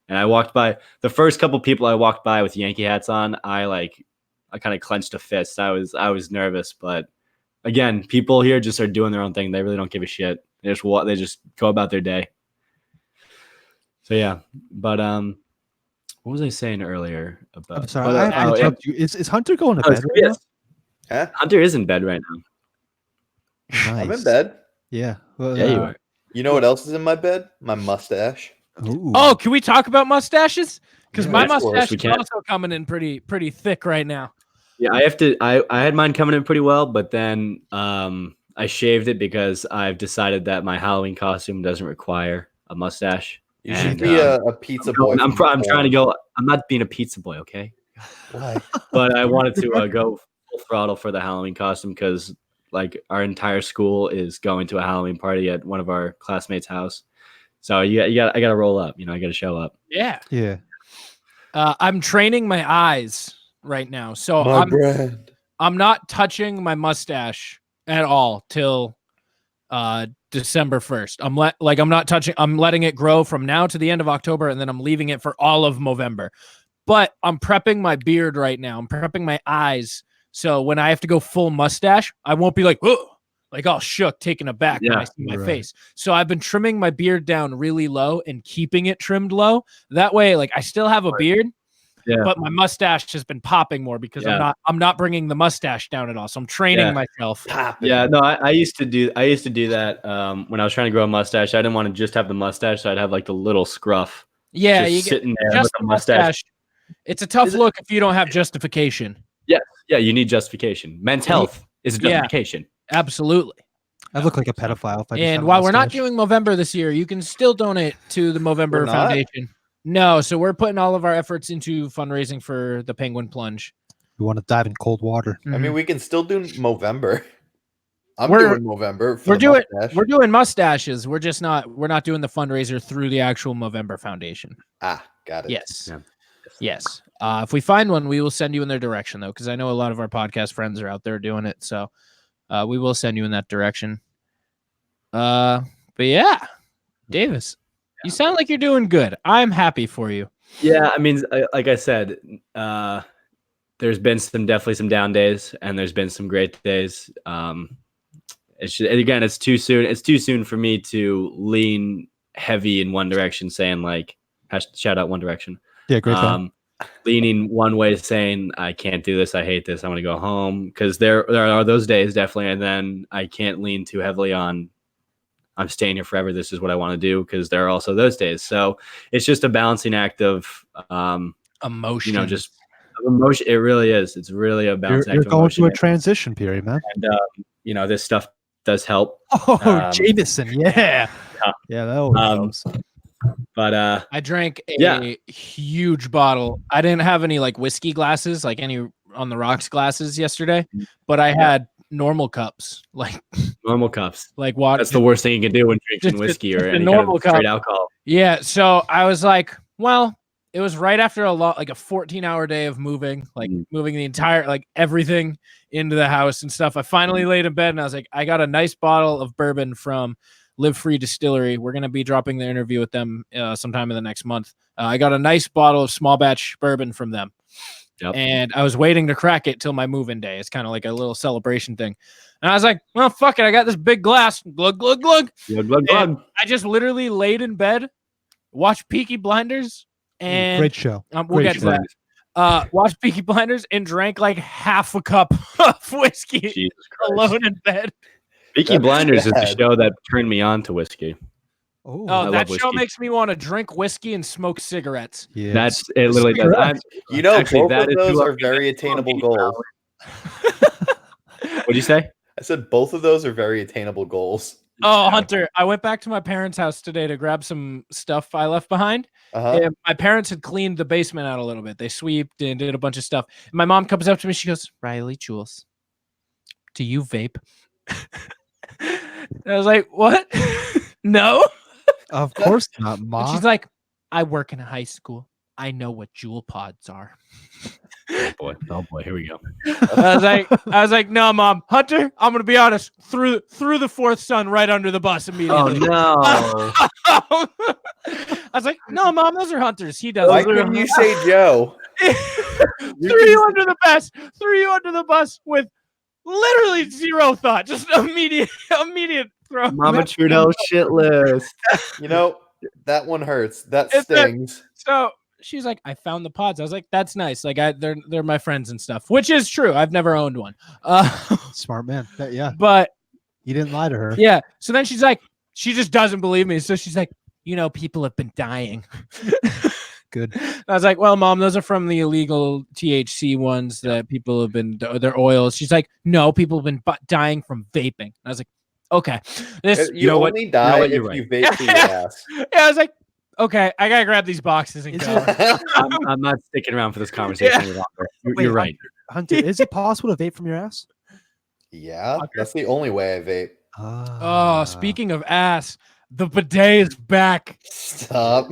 And I walked by the first couple people I walked by with Yankee hats on. I kind of clenched a fist. I was nervous, but again, people here just are doing their own thing. They really don't give a shit. They just go about their day. So yeah, but what was I saying earlier about?
I'm sorry. I have to interrupt you. Is Hunter going to bed right
yes.
Huh?
Hunter is in bed right now.
now?
I'm in bed.
Yeah. Well,
Yeah, you are.
You know what else is in my bed? My mustache.
Ooh.
Oh, can we talk about mustaches? Because
Yeah,
my
of course
mustache
we
is
can.
also coming in pretty thick right now.
Yeah, I had mine coming in pretty well, but then I shaved it because I've decided that my Halloween costume doesn't require a mustache.
You should
And,
be a pizza boy.
I'm
from
trying to go. I'm not being a pizza boy, okay?
Why?
But I wanted to go full throttle for the Halloween costume because like our entire school is going to a Halloween party at one of our classmates' house. So I got to roll up. I got to show up.
Yeah.
Yeah.
I'm training my eyes right now, so
My brand.
I'm not touching my mustache at all till December 1st. I'm not touching. I'm letting it grow from now to the end of October, and then I'm leaving it for all of November. But I'm prepping my beard right now. I'm prepping my eyes, so when I have to go full mustache, I won't be like, oh, like all shook, taken aback when I see my face. So I've been trimming my beard down really low and keeping it trimmed low. That way, like I still have a beard,
Yeah.
but my mustache has been popping more because I'm not bringing the mustache down at all. So I'm training myself.
Popping.
Yeah, no, I used to do that when I was trying to grow a mustache. I didn't want to just have the mustache, so I'd have like the little scruff.
Yeah,
just
you
sitting
get
there
just
with
the
a mustache.
It's a tough look if you don't have justification.
Yeah, you need justification. Men's health is a justification.
Absolutely.
I look like a pedophile if I just have
And
a
while we're not
mustache.
doing Movember this year, you can still donate to the Movember
We're not?
Foundation. No, so we're putting all of our efforts into fundraising for the Penguin Plunge.
We want to dive in cold water.
I mean, we can still do Movember. I'm
We're-
doing Movember. For
we're
the
doing
mustache.
we're doing mustaches. We're not doing the fundraiser through the actual Movember Foundation.
Got it.
Yes.
Yeah.
Yes. If we find one, we will send you in their direction, though, because I know a lot of our podcast friends are out there doing it. So we will send you in that direction. But yeah, Davis, you sound like you're doing good. I'm happy for you.
Yeah, I mean, like I said, there's been definitely some down days, and there's been some great days. It's too soon. It's too soon for me to lean heavy in one direction, saying like, shout out One Direction.
Yeah, great band.
Leaning one way, saying I can't do this, I hate this, I want to go home, because there are those days definitely, and then I can't lean too heavily on I'm staying here forever, this is what I want to do, because there are also those days. So it's just a balancing act of
Emotion.
just emotion. It really is. It's really a balancing
You're
act of
going
emotion.
through a transition period, man.
And this stuff does help.
Oh, Jameson, yeah. Yeah, that always helps.
But
I drank a huge bottle. I didn't have any like whiskey glasses, like any on the rocks glasses yesterday, but I had normal cups, like
normal cups.
Like water.
That's the worst thing you can do when drinking whiskey or any kind of straight alcohol.
Yeah. So I was like, well, it was right after a 14-hour day of moving, moving the entire, like everything into the house and stuff. I finally laid in bed and I was like, I got a nice bottle of bourbon from Live Free Distillery. We're going to be dropping the interview with them sometime in the next month. I got a nice bottle of small batch bourbon from them. Yep. And I was waiting to crack it till my move-in day. It's kind of like a little celebration thing. And I was like, well, fuck it. I got this big glass. Glug, glug, glug.
Glug, glug, glug.
I just literally laid in bed, watched Peaky Blinders. And
great show.
We'll get to that. Watched Peaky Blinders and drank like half a cup of whiskey alone in bed.
Peaky Blinders is the show that turned me on to whiskey.
Oh, that show makes me want to drink whiskey and smoke cigarettes.
Yeah,
it literally does.
Both of those are very attainable goals.
What'd you say?
I said both of those are very attainable goals.
Oh, Hunter, I went back to my parents' house today to grab some stuff I left behind. And my parents had cleaned the basement out a little bit. They sweeped and did a bunch of stuff. And my mom comes up to me. She goes, Riley, Jules, do you vape? And I was like, what? No.
Of course not, Mom.
And she's like, I work in a high school. I know what Juul pods are.
Oh boy, here we go.
I was like, no, Mom. Hunter, I'm gonna be honest. Threw the fourth son right under the bus immediately.
Oh no.
I was like, no, Mom, those are Hunters. He does.
Why couldn't you say Joe?
Threw you under the bus with literally zero thought. Just immediate throw.
Mama Trudeau shit list.
That one hurts. That stings.
So she's like, I found the pods. I was like, that's nice. Like they're my friends and stuff, which is true. I've never owned one.
Smart man. Yeah.
But
you didn't lie to her.
Yeah. So then she's like, she just doesn't believe me. So she's like, people have been dying.
Good.
I was like, well, Mom, those are from the illegal THC ones that people have been, they're oils. She's like, no, people have been dying from vaping. I was like, okay.
You only die if you vape through your ass.
Yeah, I was like, okay, I gotta grab these boxes and go.
I'm not sticking around for this conversation any longer. You're right.
Hunter, is it possible to vape from your ass?
Yeah, that's the only way I vape.
Oh, speaking of ass, the bidet is back.
Stop.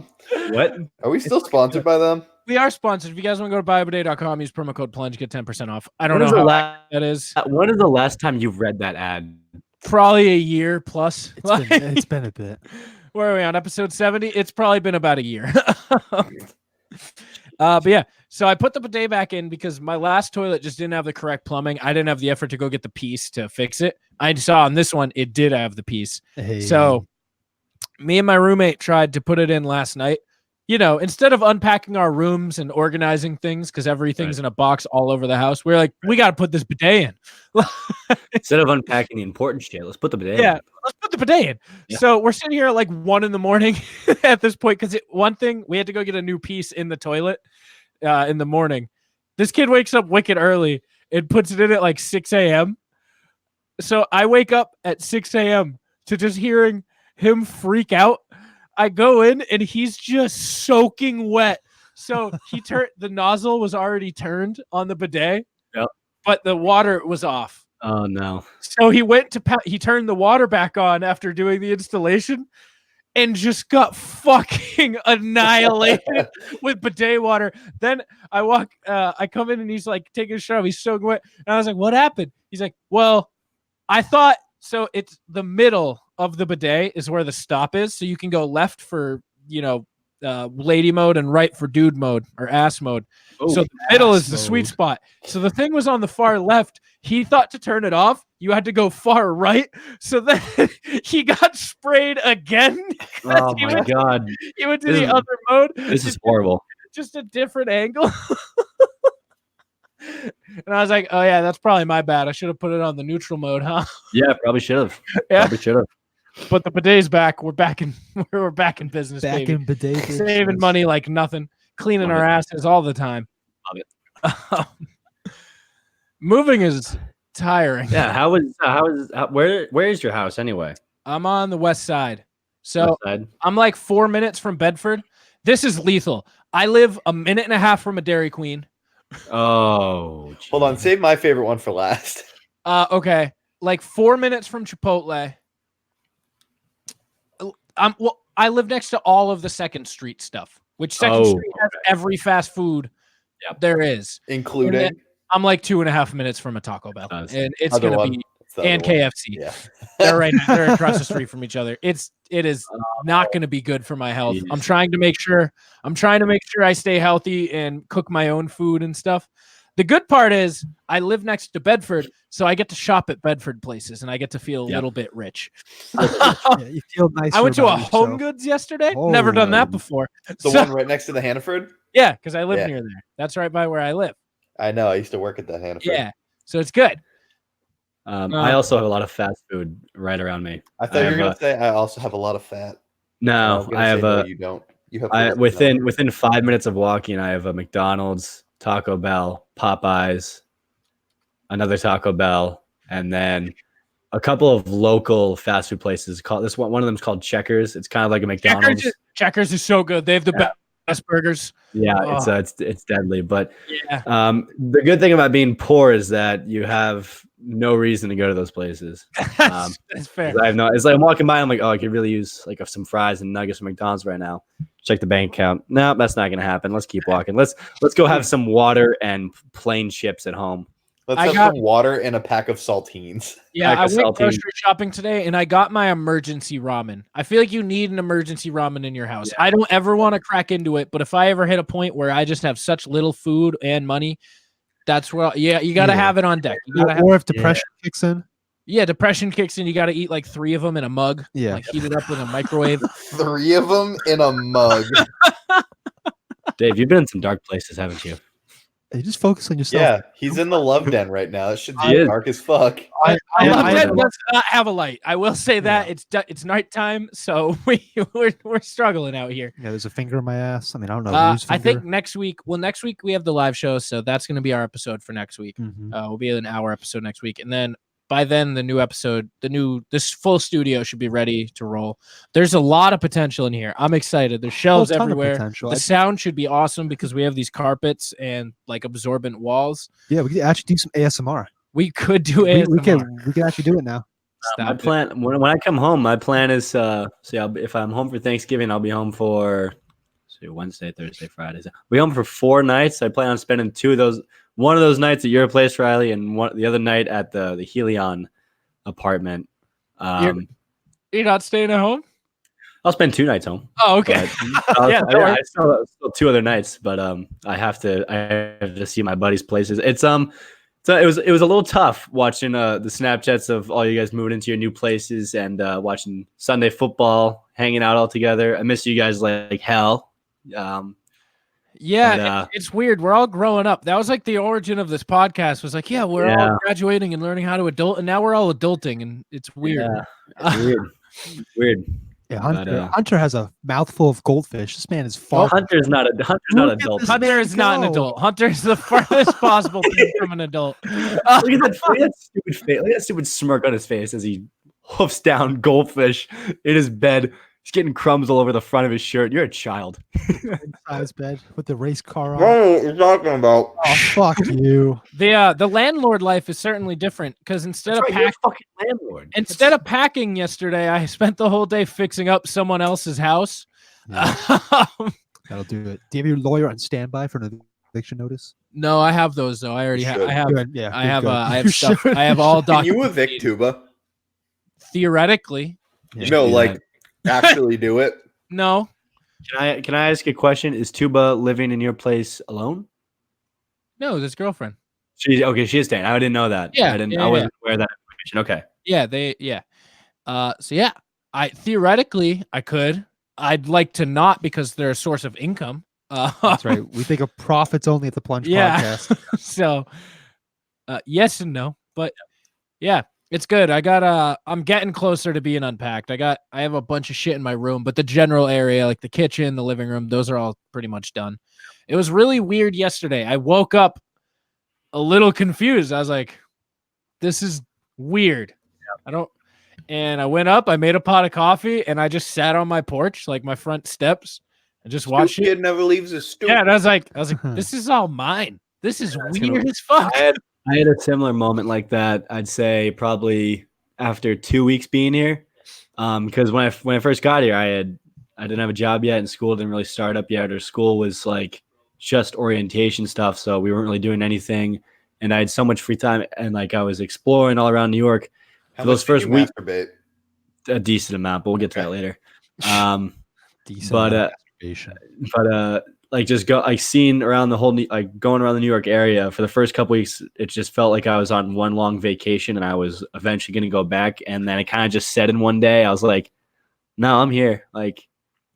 What?
Are we still sponsored by them?
We are sponsored. If you guys want to go to buybidet.com, use promo code PLUNGE, get 10% off. I don't know how that is.
When is the last time you've read that ad?
Probably a year plus.
It's been a bit.
Where are we on episode 70? It's probably been about a year. But yeah, so I put the bidet back in because my last toilet just didn't have the correct plumbing. I didn't have the effort to go get the piece to fix it. I saw on this one, it did have the piece.
Hey.
So me and my roommate tried to put it in last night. instead of unpacking our rooms and organizing things because everything's in a box all over the house, we're like, we got to put this bidet in.
Instead of unpacking the important shit, let's put the bidet in.
Yeah, let's put the bidet in.
Yeah.
So we're sitting here at like 1 a.m. at this point because one thing, we had to go get a new piece in the toilet in the morning. This kid wakes up wicked early and puts it in at like 6 a.m. So I wake up at 6 a.m. to just hearing him freak out. I go in and he's just soaking wet. So the nozzle was already turned on the bidet, but the water was off.
Oh no.
So he went he turned the water back on after doing the installation and just got fucking annihilated with bidet water. Then I come in and he's like taking a shower. He's soaking wet. And I was like, what happened? He's like, well, I thought, so it's the middle of the bidet is where the stop is. So you can go left for, lady mode and right for dude mode or ass mode.
Oh,
so the middle is the sweet spot. So the thing was on the far left. He thought to turn it off, you had to go far right. So then he got sprayed again.
Oh my God.
He went to the other mode.
This is horrible.
Just a different angle. And I was like, oh yeah, that's probably my bad. I should have put it on the neutral mode, huh?
Yeah, probably should have.
Yeah.
Probably should have.
But the bidet's back. We're back in business,
Back
baby.
in bidet.
Saving money like nothing. Cleaning our asses all the time.
Love it.
Moving is tiring.
Yeah, where is your house anyway?
I'm on the west side. So
West side?
I'm like 4 minutes from Bedford. This is lethal. I live a minute and a half from a Dairy Queen.
Oh, geez.
Hold on, save my favorite one for last.
Okay. Like 4 minutes from Chipotle. I live next to all of the Second Street stuff, which Second Street has every fast food there is.
Including?
I'm like 2.5 minutes from a Taco Bell. And it's going to be, and KFC.
Yeah.
They're they're across the street from each other. It is not going to be good for my health.
Jeez.
I'm trying to make sure I stay healthy and cook my own food and stuff. The good part is I live next to Bedford, so I get to shop at Bedford places and I get to feel a little bit rich.
You feel nice.
I went to a Home Goods yesterday. Never done that before.
The one right next to the Hannaford?
Yeah, because I live near there. That's right by where I live.
I know. I used to work at the Hannaford.
Yeah, so it's good.
I also have a lot of fast food right around me.
I thought you were going to say I also have a lot of fat.
No, I have
no, you don't. You have
within 5 minutes of walking, I have a McDonald's, Taco Bell, Popeyes, another Taco Bell, and then a couple of local fast food places. One of them is called Checkers. It's kind of like a McDonald's.
Checkers is so good. They have the best burgers.
Yeah, it's deadly. But the good thing about being poor is that you have no reason to go to those places.
That's fair.
It's like I'm walking by. I'm like, oh, I could really use like some fries and nuggets from McDonald's right now. Check the bank account. No, that's not going to happen. Let's keep walking. Let's go have some water and plain chips at home.
Let's have some water and a pack of saltines.
Yeah, I went grocery shopping today and I got my emergency ramen. I feel like you need an emergency ramen in your house. Yeah. I don't ever want to crack into it, but if I ever hit a point where I just have such little food and money, that's where you got to have it on deck.
Or if depression kicks in.
Yeah, depression kicks in. You got to eat like 3 of them in a mug.
Yeah,
like heat it up in a microwave.
3 of them in a mug.
Dave, you've been in some dark places, haven't you?
You just focus on yourself.
Yeah, he's in the love den right now. It should be dark as fuck.
Love den does not have a light. I will say that it's nighttime, so we're struggling out here.
Yeah, there's a finger in my ass. I mean, I don't know.
I think next week we have the live show, so that's going to be our episode for next week.
Mm-hmm.
We'll be an hour episode next week, and then by then the new episode, this full studio should be ready to roll. There's a lot of potential in here. I'm excited. There's shelves everywhere. The sound should be awesome because we have these carpets and like absorbent walls.
Yeah, we could actually do some ASMR.
We could do ASMR.
We can actually do it now.
My plan when I come home, my plan is if I'm home for Thanksgiving, I'll be home for Wednesday, Thursday, Friday. I'll be home for 4 nights. I plan on spending 2 of those. One of those nights at your place, Riley, and the other night at the Helion apartment.
You're not staying at home?
I'll spend 2 nights home.
Oh, okay.
I still 2 other nights, but I have to see my buddies' places. So it was a little tough watching the Snapchats of all you guys moving into your new places and watching Sunday football, hanging out all together. I miss you guys like hell.
Yeah,
But,
it's weird. We're all growing up. That was like the origin of this podcast. Was like, yeah, we're all graduating and learning how to adult, and now we're all adulting, and it's weird.
Yeah, it's weird. Weird.
Yeah,
But,
Hunter has a mouthful of goldfish. This man is far.
Hunter's not adult.
Hunter is not an adult. Hunter is the farthest possible thing from an adult.
Look at that stupid face. Look at that stupid smirk on his face as he hoofs down goldfish in his bed. He's getting crumbs all over the front of his shirt. You're a child.
Size bed with the race car on.
What are you talking about?
Oh, fuck you.
The landlord life is certainly different because instead of
you're a fucking landlord.
Instead of packing yesterday, I spent the whole day fixing up someone else's house.
Yeah. That'll do it. Do you have your lawyer on standby for an eviction notice?
No, I have those though. I already have. I have.
Good. Yeah,
I have.
good.
I have stuff.
Should.
I have all
Can
documents.
you evict Tuba?
Theoretically,
No, like actually do it.
no.
Can I ask a question? Is Tuba living in your place alone?
No, this girlfriend.
She is staying. I didn't know that.
Yeah,
I wasn't aware of that information. Okay.
Yeah. So yeah, theoretically I could. I'd like to not because they're a source of income.
That's right. We think of profits only at the Plunge Podcast.
So, yes and no, but yeah, it's good. I'm getting closer to being unpacked. I have a bunch of shit in my room, but the general area, like the kitchen, the living room, those are all pretty much done. It was really weird yesterday. I woke up a little confused. I was like, this is weird. And I went up, I made a pot of coffee, and I just sat on my porch, like my front steps, and just watched it.
Kid never leaves his stoop.
Yeah, and I was like, this is all mine. This is weird as fuck.
I had a similar moment like that. I'd say probably after 2 weeks being here, because when I first got here, I didn't have a job yet, and school didn't really start up yet, or school was like just orientation stuff, so we weren't really doing anything, and I had so much free time, and like I was exploring all around New York.
How
For those
much do you
first week,
masturbate?
a decent amount, but we'll get to that later.
Decent
But like just seeing around the whole like going around the New York area for the first couple weeks, it just felt like I was on one long vacation, and I was eventually going to go back. And then it kind of just said in one day, I was like, "No, I'm here. Like,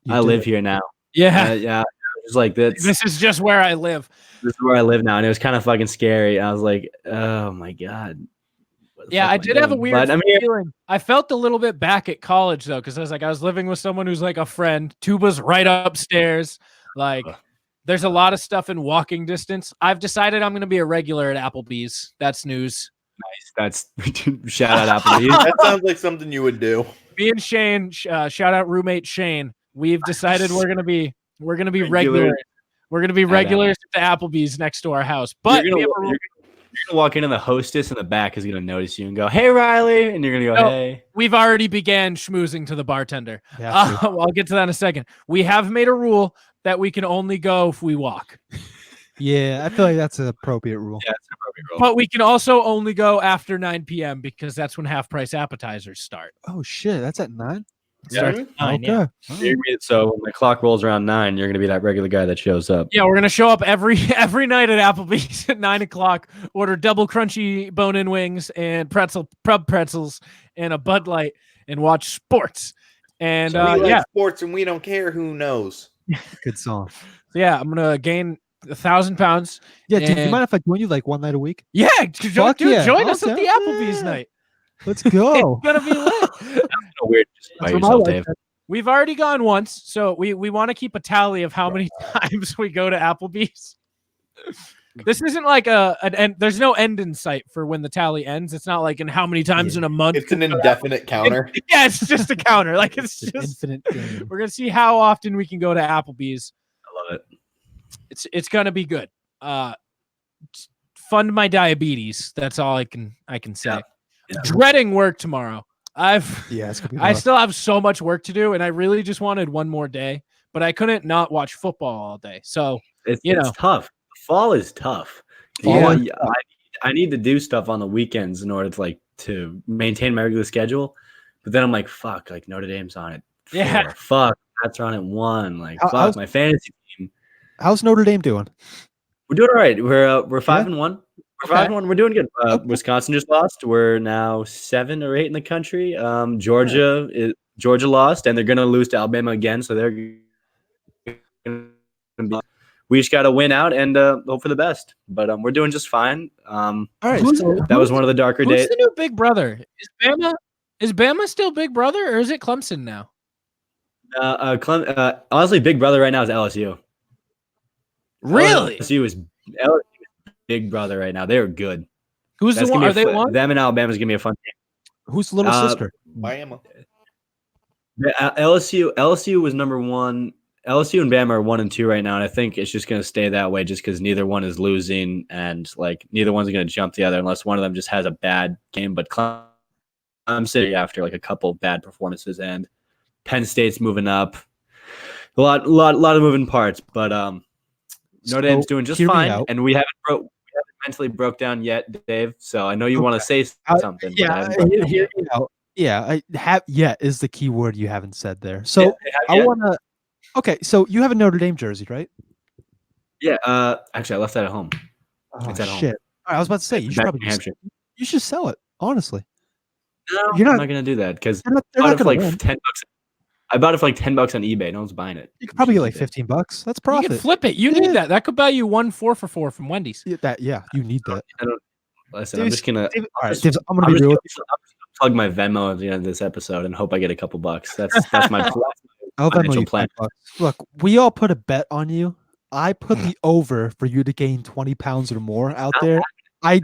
I live here now."
Yeah,
yeah. It was like this
is just where I live.
This is where I live now, and it was kind of fucking scary. I was like, "Oh my god."
Yeah, I did have a weird feeling. I felt a little bit back at college though, because I was living with someone who's like a friend. Tuba's right upstairs. Like, there's a lot of stuff in walking distance. I've decided I'm going to be a regular at Applebee's. That's news.
Nice. That's shout out Applebee's.
That sounds like something you would do.
Me and Shane, shout out roommate Shane. We've decided we're gonna be regular. We're gonna be regulars at the Applebee's next to our house. But
you're gonna walk in and the hostess in the back is gonna notice you and go, "Hey, Riley," and you're gonna go, "Hey."
We've already began schmoozing to the bartender. I'll get to that in a second. We have made a rule that we can only go if we walk.
Yeah, I feel like that's an appropriate rule.
Yeah, it's an appropriate rule.
But we can also only go after 9 p.m. because that's when half-price appetizers start.
Oh shit, that's at 9?
Starts at 9, yeah.
So when the clock rolls around 9, you're gonna be that regular guy that shows up.
Yeah, we're gonna show up every night at Applebee's at 9 o'clock. Order double crunchy bone-in wings and pretzels and a Bud Light and watch sports. And
we like sports and we don't care who knows.
Good song.
So yeah, I'm gonna gain 1,000 pounds.
Yeah, dude, you mind if I join you like one night a week?
Yeah, join us at the Applebee's night.
Let's go.
It's gonna be lit.
That's weird. Just by yourself, Dave.
We've already gone once, so we want to keep a tally of how many times we go to Applebee's. This isn't like an end. There's no end in sight for when the tally ends. It's not like in how many times in a month.
It's an indefinite counter.
Yeah, it's just a counter. Like it's just
infinite game.
We're gonna see how often we can go to Applebee's.
I love it.
It's gonna be good. Fund my diabetes. That's all I can say. Yeah. Dreading work tomorrow. I still have so much work to do, and I really just wanted one more day, but I couldn't not watch football all day. So
it's tough. Fall is tough. I need to do stuff on the weekends in order to maintain my regular schedule. But then I'm like, fuck, like Notre Dame's on it.
Yeah.
Fuck, Pats are on it 1. Like, fuck, my fantasy team.
How's Notre Dame doing?
We're doing all right. We're 5-1. We're 5-1. We're doing good. Wisconsin just lost. We're now 7 or 8 in the country. Georgia lost, and they're gonna lose to Alabama again. So they're gonna We just got to win out and hope for the best. But we're doing just fine.
All right.
That was one of the darker
Who's
days.
the new Big Brother? Is Bama still Big Brother, or is it Clemson now?
Honestly, Big Brother right now is LSU.
Really?
LSU is Big Brother right now. They're good.
Who's the one? Are they one?
Them and Alabama's gonna be a fun game.
Who's the little sister?
Miami.
LSU was number one. LSU and Bama are 1 and 2 right now, and I think it's just going to stay that way, just because neither one is losing, and like neither one's going to jump the other unless one of them just has a bad game. But Clemson after like a couple bad performances, and Penn State's moving up. A lot of moving parts, but Notre Dame's doing just fine, and we haven't mentally broke down yet, Dave. So I know you want to say something.
Yeah, is the key word you haven't said there. So I want to. Okay, so you have a Notre Dame jersey, right?
Yeah. Actually, I left that at home.
Oh,
it's at
shit!
home.
I was about to say you should probably you should sell it. Honestly,
no,
I'm
not going to do that because
they're not going to
like $10. I bought it for like $10 on eBay. No one's buying it.
You could probably get like $15. That's profit.
You can flip it. You need that. That could buy you 1 4 for $4 from Wendy's.
Yeah, you need that.
I don't. Listen, I'm just gonna.
I'm gonna be real.
Plug my Venmo at the end of this episode and hope I get a couple bucks. That's my financial plan.
Look, we all put a bet on you. I put the over for you to gain 20 pounds or more out there. I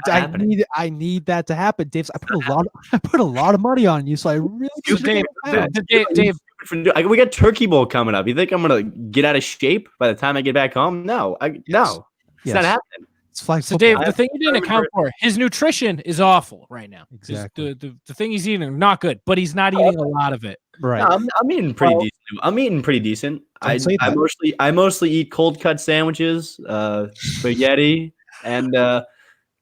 need that to happen, Dave. I put a lot of money on you, so I really
Dave.
We got Turkey Bowl coming up. You think I'm gonna get out of shape by the time I get back home? No, it's not happening.
So Dave, the thing you didn't account for, his nutrition is awful right now.
Exactly.
The thing he's eating not good, but he's not eating a lot of it.
Right.
No, I'm eating pretty decent. I'm eating pretty decent. I mostly eat cold cut sandwiches, spaghetti, and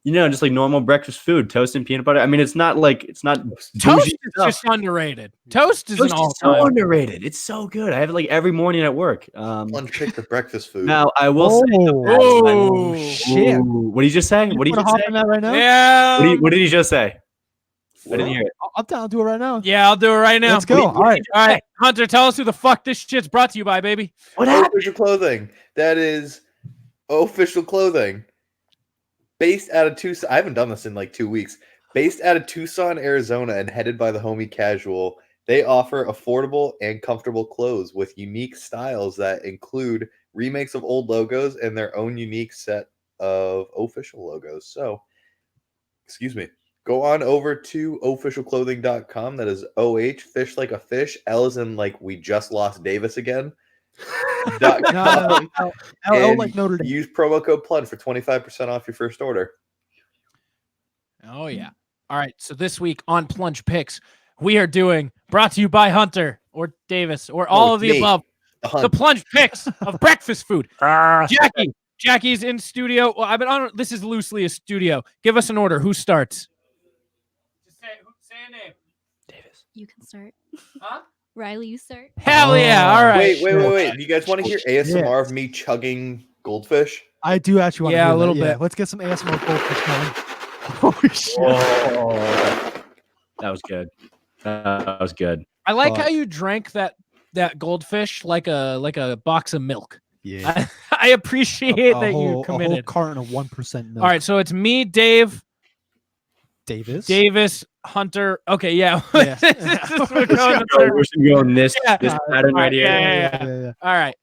just like normal breakfast food, toast and peanut butter. I mean, it's not
toast is just underrated. Toast is
so underrated. It's so good. I have it like every morning at work.
Plunge pick the breakfast food.
Now I will say,
shit!
What did you just say? What did you just say?
That right now?
Yeah.
What did he just say? I didn't hear it.
I'm down to do it right now.
Yeah, I'll do it right now.
Let's go. All right.
Hunter, tell us who the fuck this shit's brought to you by, baby.
What happened?
Official clothing. That is official clothing. Based out of Tucson. I haven't done this in like 2 weeks. Based out of Tucson, Arizona, and headed by the homie Casual, they offer affordable and comfortable clothes with unique styles that include remakes of old logos and their own unique set of official logos. So, excuse me. Go on over to officialclothing.com. That is OH, fish like a fish. L is in like we just lost Davis again.
No, like Notre Dame.
Use promo code PLUNGE for 25% off your first order.
Oh, yeah. All right. So this week on Plunge Picks, we are doing brought to you by Hunter or Davis or all of the above. The Plunge Picks of breakfast food. Jackie's in studio. Well, I've been on. This is loosely a studio. Give us an order. Who starts? Just say a name.
Davis.
You can start.
Huh?
Riley, you start.
Hell yeah. All right.
Wait. Do you guys want to hear ASMR of me chugging goldfish?
I do actually want to hear
a little bit.
Let's get some ASMR goldfish going. Holy shit.
Oh, that was good. That was good.
I like how you drank that goldfish like a box of milk.
Yeah.
I appreciate that you committed.
A whole carton of 1% milk.
All right, so it's me, Davis, Hunter. Okay, yeah.
We should go in this pattern right here.
Yeah. All right.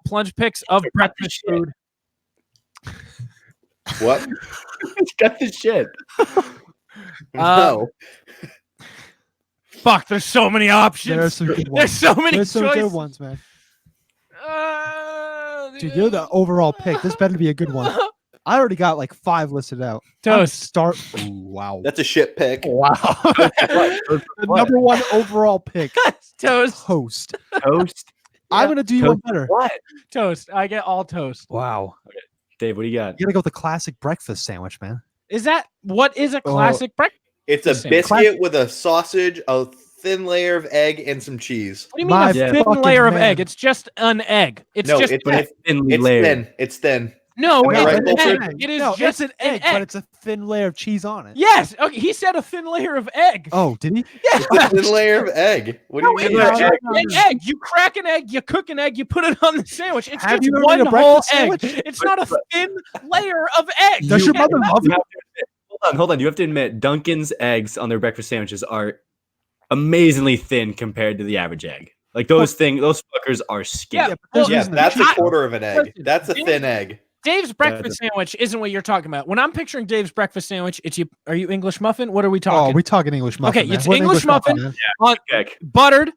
Plunge picks of breakfast food.
What?
It's got the shit.
No.
Fuck, there's so many options.
There's some good ones.
There's so many
There's some
choices.
good ones, man. Dude, you're the overall pick. This better be a good one. I already got like 5 listed out.
Toast.
Ooh, wow.
That's a shit pick.
Wow. The number 1 overall pick.
Toast.
Toast.
Yeah.
I'm going to do you one better.
What?
Toast. I get all toast.
Wow.
Okay. Dave, what do you got?
You got to go with the classic breakfast sandwich, man.
What is a classic breakfast?
It's a biscuit with a sausage, a thin layer of egg, and some cheese.
What do you mean a thin layer of egg? It's just an egg. It's
thin.
thin.
It's thin.
No,
Am I
it's
right,
an
Wilfred?
egg. It is
No,
just
it's an egg, but it's a thin layer of cheese on it.
Yes. Okay. He said a thin layer of egg.
Oh, did he?
Yeah.
It's a thin layer of egg. What do you
It's
mean?
it's
just
egg.
an egg. You crack an egg, you cook an egg, you put it on the sandwich. It's
Have
just
you ever
one
made a
whole
breakfast
egg.
sandwich?
It's not a thin layer of egg.
Does your mother love
You
it?
have to admit- hold on. You have to admit, Dunkin's eggs on their breakfast sandwiches are amazingly thin compared to the average egg. Like those fuckers are skinny.
Yeah,
Yeah, but there's
Yeah,
reason to
that's a
cheat.
quarter of an egg.
Listen,
That's a thin egg.
Dave's breakfast sandwich isn't what you're talking about. When I'm picturing Dave's breakfast sandwich, it's you. Are you English muffin? What are we
Oh,
talking?
we talking English muffin.
Okay,
man.
it's
What
English muffin.
man?
on
Egg.
buttered,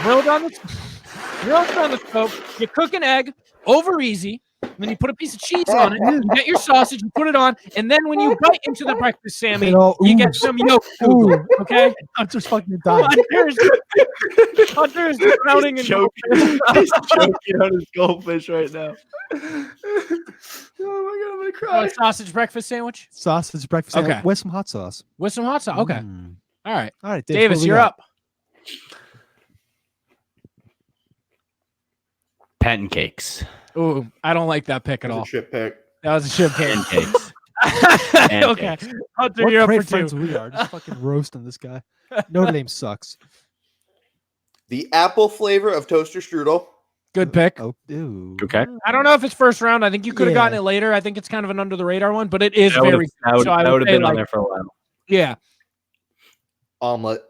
grilled on the stove. You cook an egg over easy. Then you put a piece of cheese on it. You get your sausage. You put it on, and then when you bite into the breakfast Sammy,
It all
you get
oozes.
some yolk.
Ooh.
Okay.
Hunter's fucking dying.
Hunter's drowning in
choking. He's choking on his goldfish right now. Oh my god, I'm gonna cry.
sausage breakfast sandwich
Sausage breakfast
Okay.
sandwich with some hot sauce.
with some hot sauce. Okay.
Mm.
All right.
All right, Dave,
Davis,
what do we
you're
got?
up.
Pancakes.
Ooh, I don't like that pick at
That's
all.
a shit pick.
That was a shit pick.
Pancakes.
Okay. Hunter,
What
you're up
great
for
friends
two.
we are. Just fucking roasting this guy. Notre Dame sucks.
The apple flavor of toaster strudel.
Good pick.
Oh, ew.
Okay.
I don't know if it's first round. I think you could have
Yeah.
gotten it later. I think it's kind of an under the radar one, but it is
That would
very.
have
so I would say,
been on
like,
there for a while.
Yeah,
Omelet.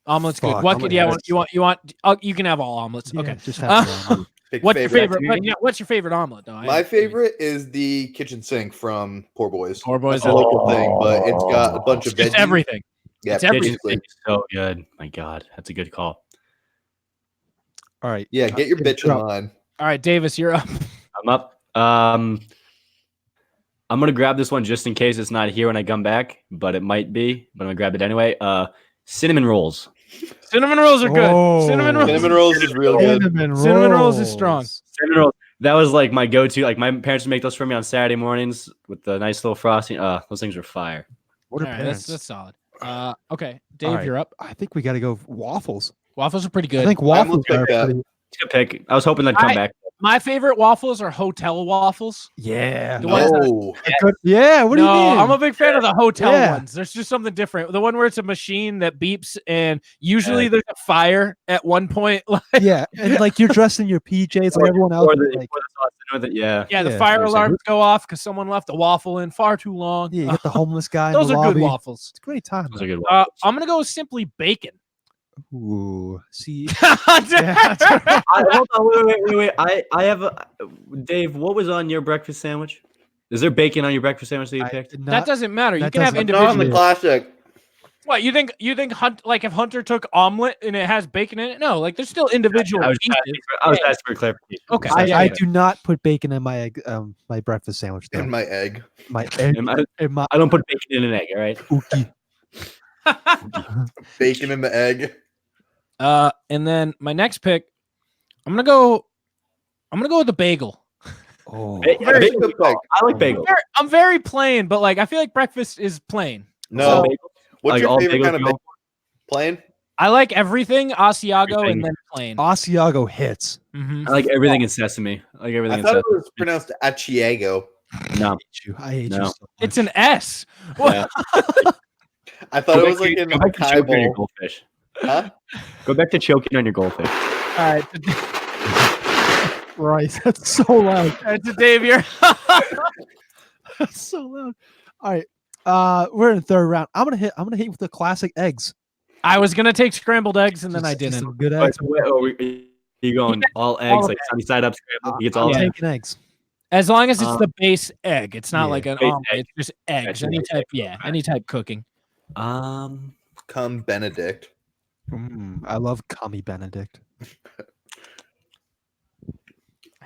omelet's good.
Fuck,
What
I'm
could
gonna
you want? Oh, you can have all omelets.
Yeah,
Okay.
just have one.
Pick
What's your favorite?
Dude.
But yeah, what's your favorite omelet though?
My favorite is the kitchen sink from Poor Boys.
Poor Boys.
It's a local thing, but it's got a bunch of
Just
veggies.
everything.
Yeah,
it's everything.
basically.
It's so good. My God, that's a good call.
All right.
Yeah, get your bitch in line.
All right, Davis, you're up.
I'm up. I'm gonna grab this one just in case it's not here when I come back, but it might be. But I'm gonna grab it anyway. Cinnamon rolls.
Cinnamon rolls are good.
Oh.
Cinnamon rolls.
Cinnamon rolls is real good.
Cinnamon rolls is strong.
Cinnamon rolls. That was like my go-to. Like my parents would make those for me on Saturday mornings with the nice little frosting. Those things were fire.
What
All
are
right,
parents?
that's solid. Okay, Dave,
All right.
you're up.
I think we got to go waffles.
Waffles are pretty good.
I think
I'm
waffles
gonna
are
pick that.
pretty.
It's a good pick. I was hoping they'd come back.
My favorite waffles are hotel waffles.
Yeah.
The ones that-
No.
Yeah. What do
no,
you mean?
I'm a big fan of the hotel
Yeah.
ones. There's just something different. The one where it's a machine that beeps, and usually there's a fire at one point. Like,
Yeah, and like you're dressed in your PJs like everyone else.
Or the,
Like,
or the sauce, you know that- yeah.
yeah, the
Yeah,
fire
seriously.
alarms go off because someone left a waffle in far too long.
yeah, you got the homeless guy.
Those
in
are
the
good
lobby.
waffles.
It's a great time.
Those are good.
I'm gonna go with simply bacon.
Ooh, see,
Hunter.
Hold on, wait. I have a Dave. What was on your breakfast sandwich? Is there bacon on your breakfast sandwich that you picked?
That doesn't matter. You
that
can have
doesn't-
Not on the
individual.
classic.
What you think? Like if Hunter took omelet and it has bacon in it? No, like there's still individual
I was
pieces.
asking for clarification.
Okay.
I do not put bacon in my egg, my breakfast sandwich. Though.
And my egg.
My egg,
I
in my
don't put bacon in an egg. All right.
ookie.
Bacon in the egg.
And then my next pick, I'm gonna go with the bagel.
Oh,
Very good pick.
I like bagel.
I'm very plain, but like I feel like breakfast is plain.
No.
Bagel?
What's
Like
your
all
favorite
bagels
kind of
go-
bacon? Plain?
I like everything Asiago
Everything.
and then plain.
Asiago hits.
Mhm.
I like everything in sesame. I like everything
I
in
thought
sesame.
it was pronounced Achiago.
No.
I hate you.
No.
So much.
It's an S.
Yeah.
I thought it was like in
go back to choking on your
Bible.
goldfish.
Huh?
Go back to choking on your goldfish.
All right,
Right, that's so loud.
it's a Dave here.
That's so loud. All right, we're in the third round. I'm gonna hit with the classic eggs.
I was gonna take scrambled eggs and then I
Just
didn't.
some good
Wait,
eggs.
you going all eggs, like sunny side up scrambled? He gets all
I'm
Yeah.
eggs.
taking eggs.
As long as it's the base egg, it's not
Yeah,
like an
base
omelet.
egg.
It's just eggs.
Gotcha.
Any type, any type cooking.
Come Benedict.
I love Kami Benedict.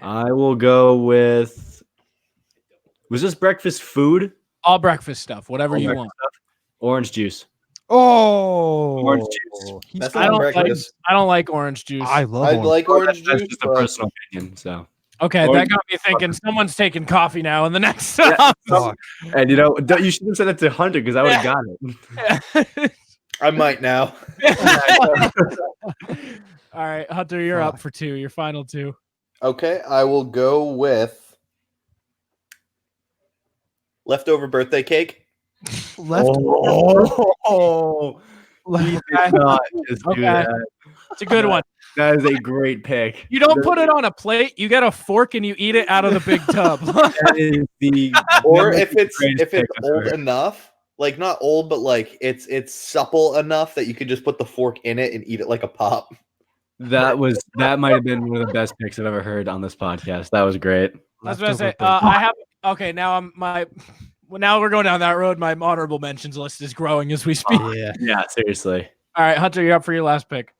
I will go with. Was this breakfast food?
All breakfast stuff, whatever
All
you
breakfast
want.
stuff? Orange juice.
Oh,
Orange juice.
He's
That's
got-
I
not
don't like.
breakfast.
I don't like orange juice.
I love.
I
orange.
like orange
That's
juice,
just a
but
personal opinion. So,
Okay,
Orange
that got me thinking. Someone's taking coffee now in the next.
Fuck.
and you should have said that to Hunter because I would have got it.
I might now.
All right, Hunter, you're up
Fuck.
for two. Your final two.
Okay, I will go with Leftover birthday cake.
Left.
Oh, he
Okay.
did not just do
Okay.
that.
It's a good one.
That is a great pick.
You don't put it on a plate. You get a fork and you eat it out of the big tub.
That is the
Or
that is
if
the
it's
greatest pick I've
old
heard.
enough, like not old, but like it's supple enough that you could just put the fork in it and eat it like a pop.
That might have been one of the best picks I've ever heard on this podcast. That was great.
I was about to say,
Leftover birthday.
I have. Okay, now now we're going down that road. My honorable mentions list is growing as we speak.
Yeah.
Yeah, seriously.
All right, Hunter, you're up for your last pick.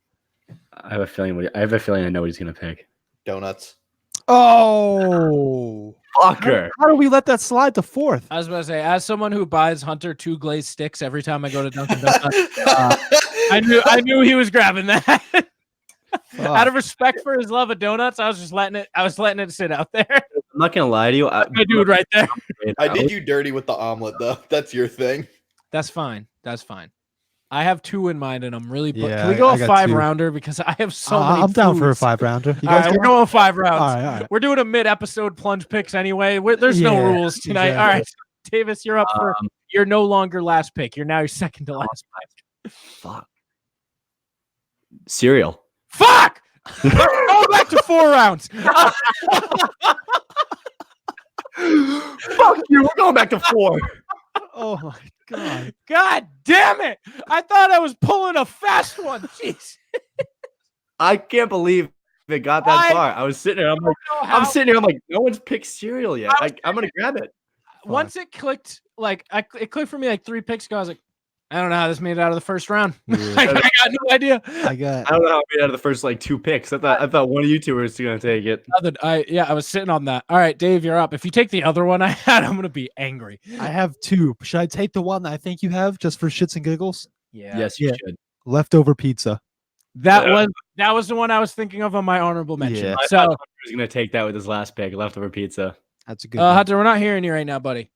I have a feeling I know what he's gonna pick.
Donuts.
Oh.
Fucker.
How do we let that slide to fourth?
I was about to say, as someone who buys Hunter 2 glazed sticks every time I go to Dunkin' Donuts, I knew he was grabbing that. Out of respect for his love of donuts, I was letting it sit out there.
I'm not gonna lie to you.
My dude right there.
I did you dirty with the omelet though. That's your thing.
That's fine. That's fine. I have 2 in mind, and I'm really.
Yeah,
Can we go
I
a
got
5
2.
rounder because I have so many.
I'm down for a
foods.
5-rounder. You
All
guys
right, we're
down?
going 5 rounds.
All right.
We're doing a mid-episode plunge picks anyway. There's no
Yeah,
rules tonight.
exactly.
All right, Davis, you're up for. You're no longer last pick. You're now your second to last pick.
Fuck. Cereal.
Fuck! Go back to 4 rounds.
Fuck you. We're going back to 4.
Oh my god.
God damn it! I thought I was pulling a fast one. Jeez.
I can't believe it got that far. I was sitting there. I'm like, no one's picked cereal yet. I'm gonna grab it.
Once it clicked, it clicked for me like 3 picks ago. I was like, I don't know how this made it out of the first round.
Yeah.
I got no idea.
I got.
I don't know how I made it out of the first 2 picks. I thought one of you two was gonna take it.
I was sitting on that. All right, Dave, you're up. If you take the other one I had, I'm gonna be angry.
I have 2. Should I take the one that I think you have just for shits and giggles?
Yeah.
Yes, you
Yeah.
should.
Leftover pizza.
That was the one I was thinking of on my honorable mention.
Yeah.
I
So
thought Hunter was gonna take that with his last pick, leftover pizza.
That's a good one.
Hunter, we're not hearing you right now, buddy.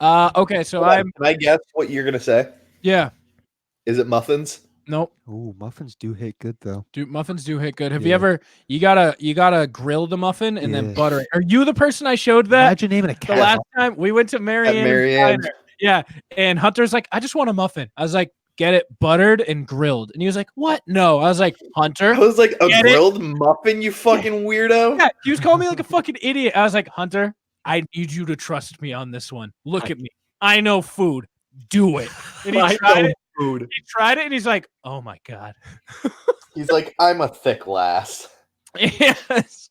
Okay, so
Can I guess what you're gonna say?
yeah.
Is it muffins?
Nope.
Ooh, muffins do hit good though.
Dude, muffins do hit good. Have
Yeah.
you ever you gotta grill the muffin and then
Yeah.
butter it? Are you the person I showed that
Imagine naming a
the
cat.
last time we went to
At
Marianne's
Marianne's.
Diner? Yeah. And Hunter's like, I just want a muffin. I was like, get it buttered and grilled. And he was like, what? No. I was like, Hunter.
I was like, a
Get it?
grilled muffin, you fucking weirdo.
Yeah, he was calling me like a fucking idiot. I was like, Hunter, I need you to trust me on this one. Look at me. I know food. Do it. And he tried it.
Food.
He tried it and he's like, oh my God.
He's like, I'm a thick lass.
Yes.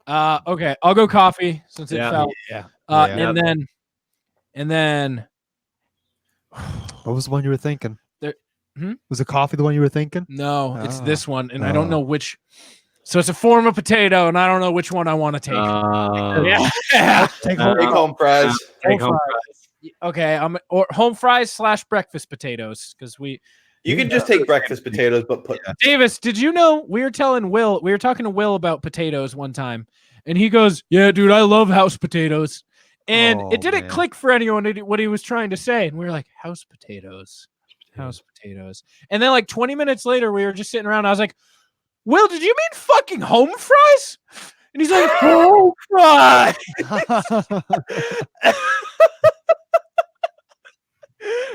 Okay, I'll go coffee since it fell.
Yeah.
And then
What was the one you were thinking?
Hmm?
Was it coffee the one you were thinking?
no, it's
Oh.
this one, and I don't know which. So it's a form of potato, and I don't know which one I want to take. Yeah.
Take
Uh,
Take home fries.
Take home
Okay, or home fries / breakfast potatoes because
You can just take breakfast potatoes, but put
Davis, did you know we were talking to Will about potatoes one time, and he goes, "Yeah, dude, I love house potatoes," and
Oh,
it didn't
man.
click for anyone what he was trying to say, and we were like, "House potatoes, house potatoes," and then 20 minutes later, we were just sitting around. I was like, "Will, did you mean fucking home fries?" And he's like, "Home fries."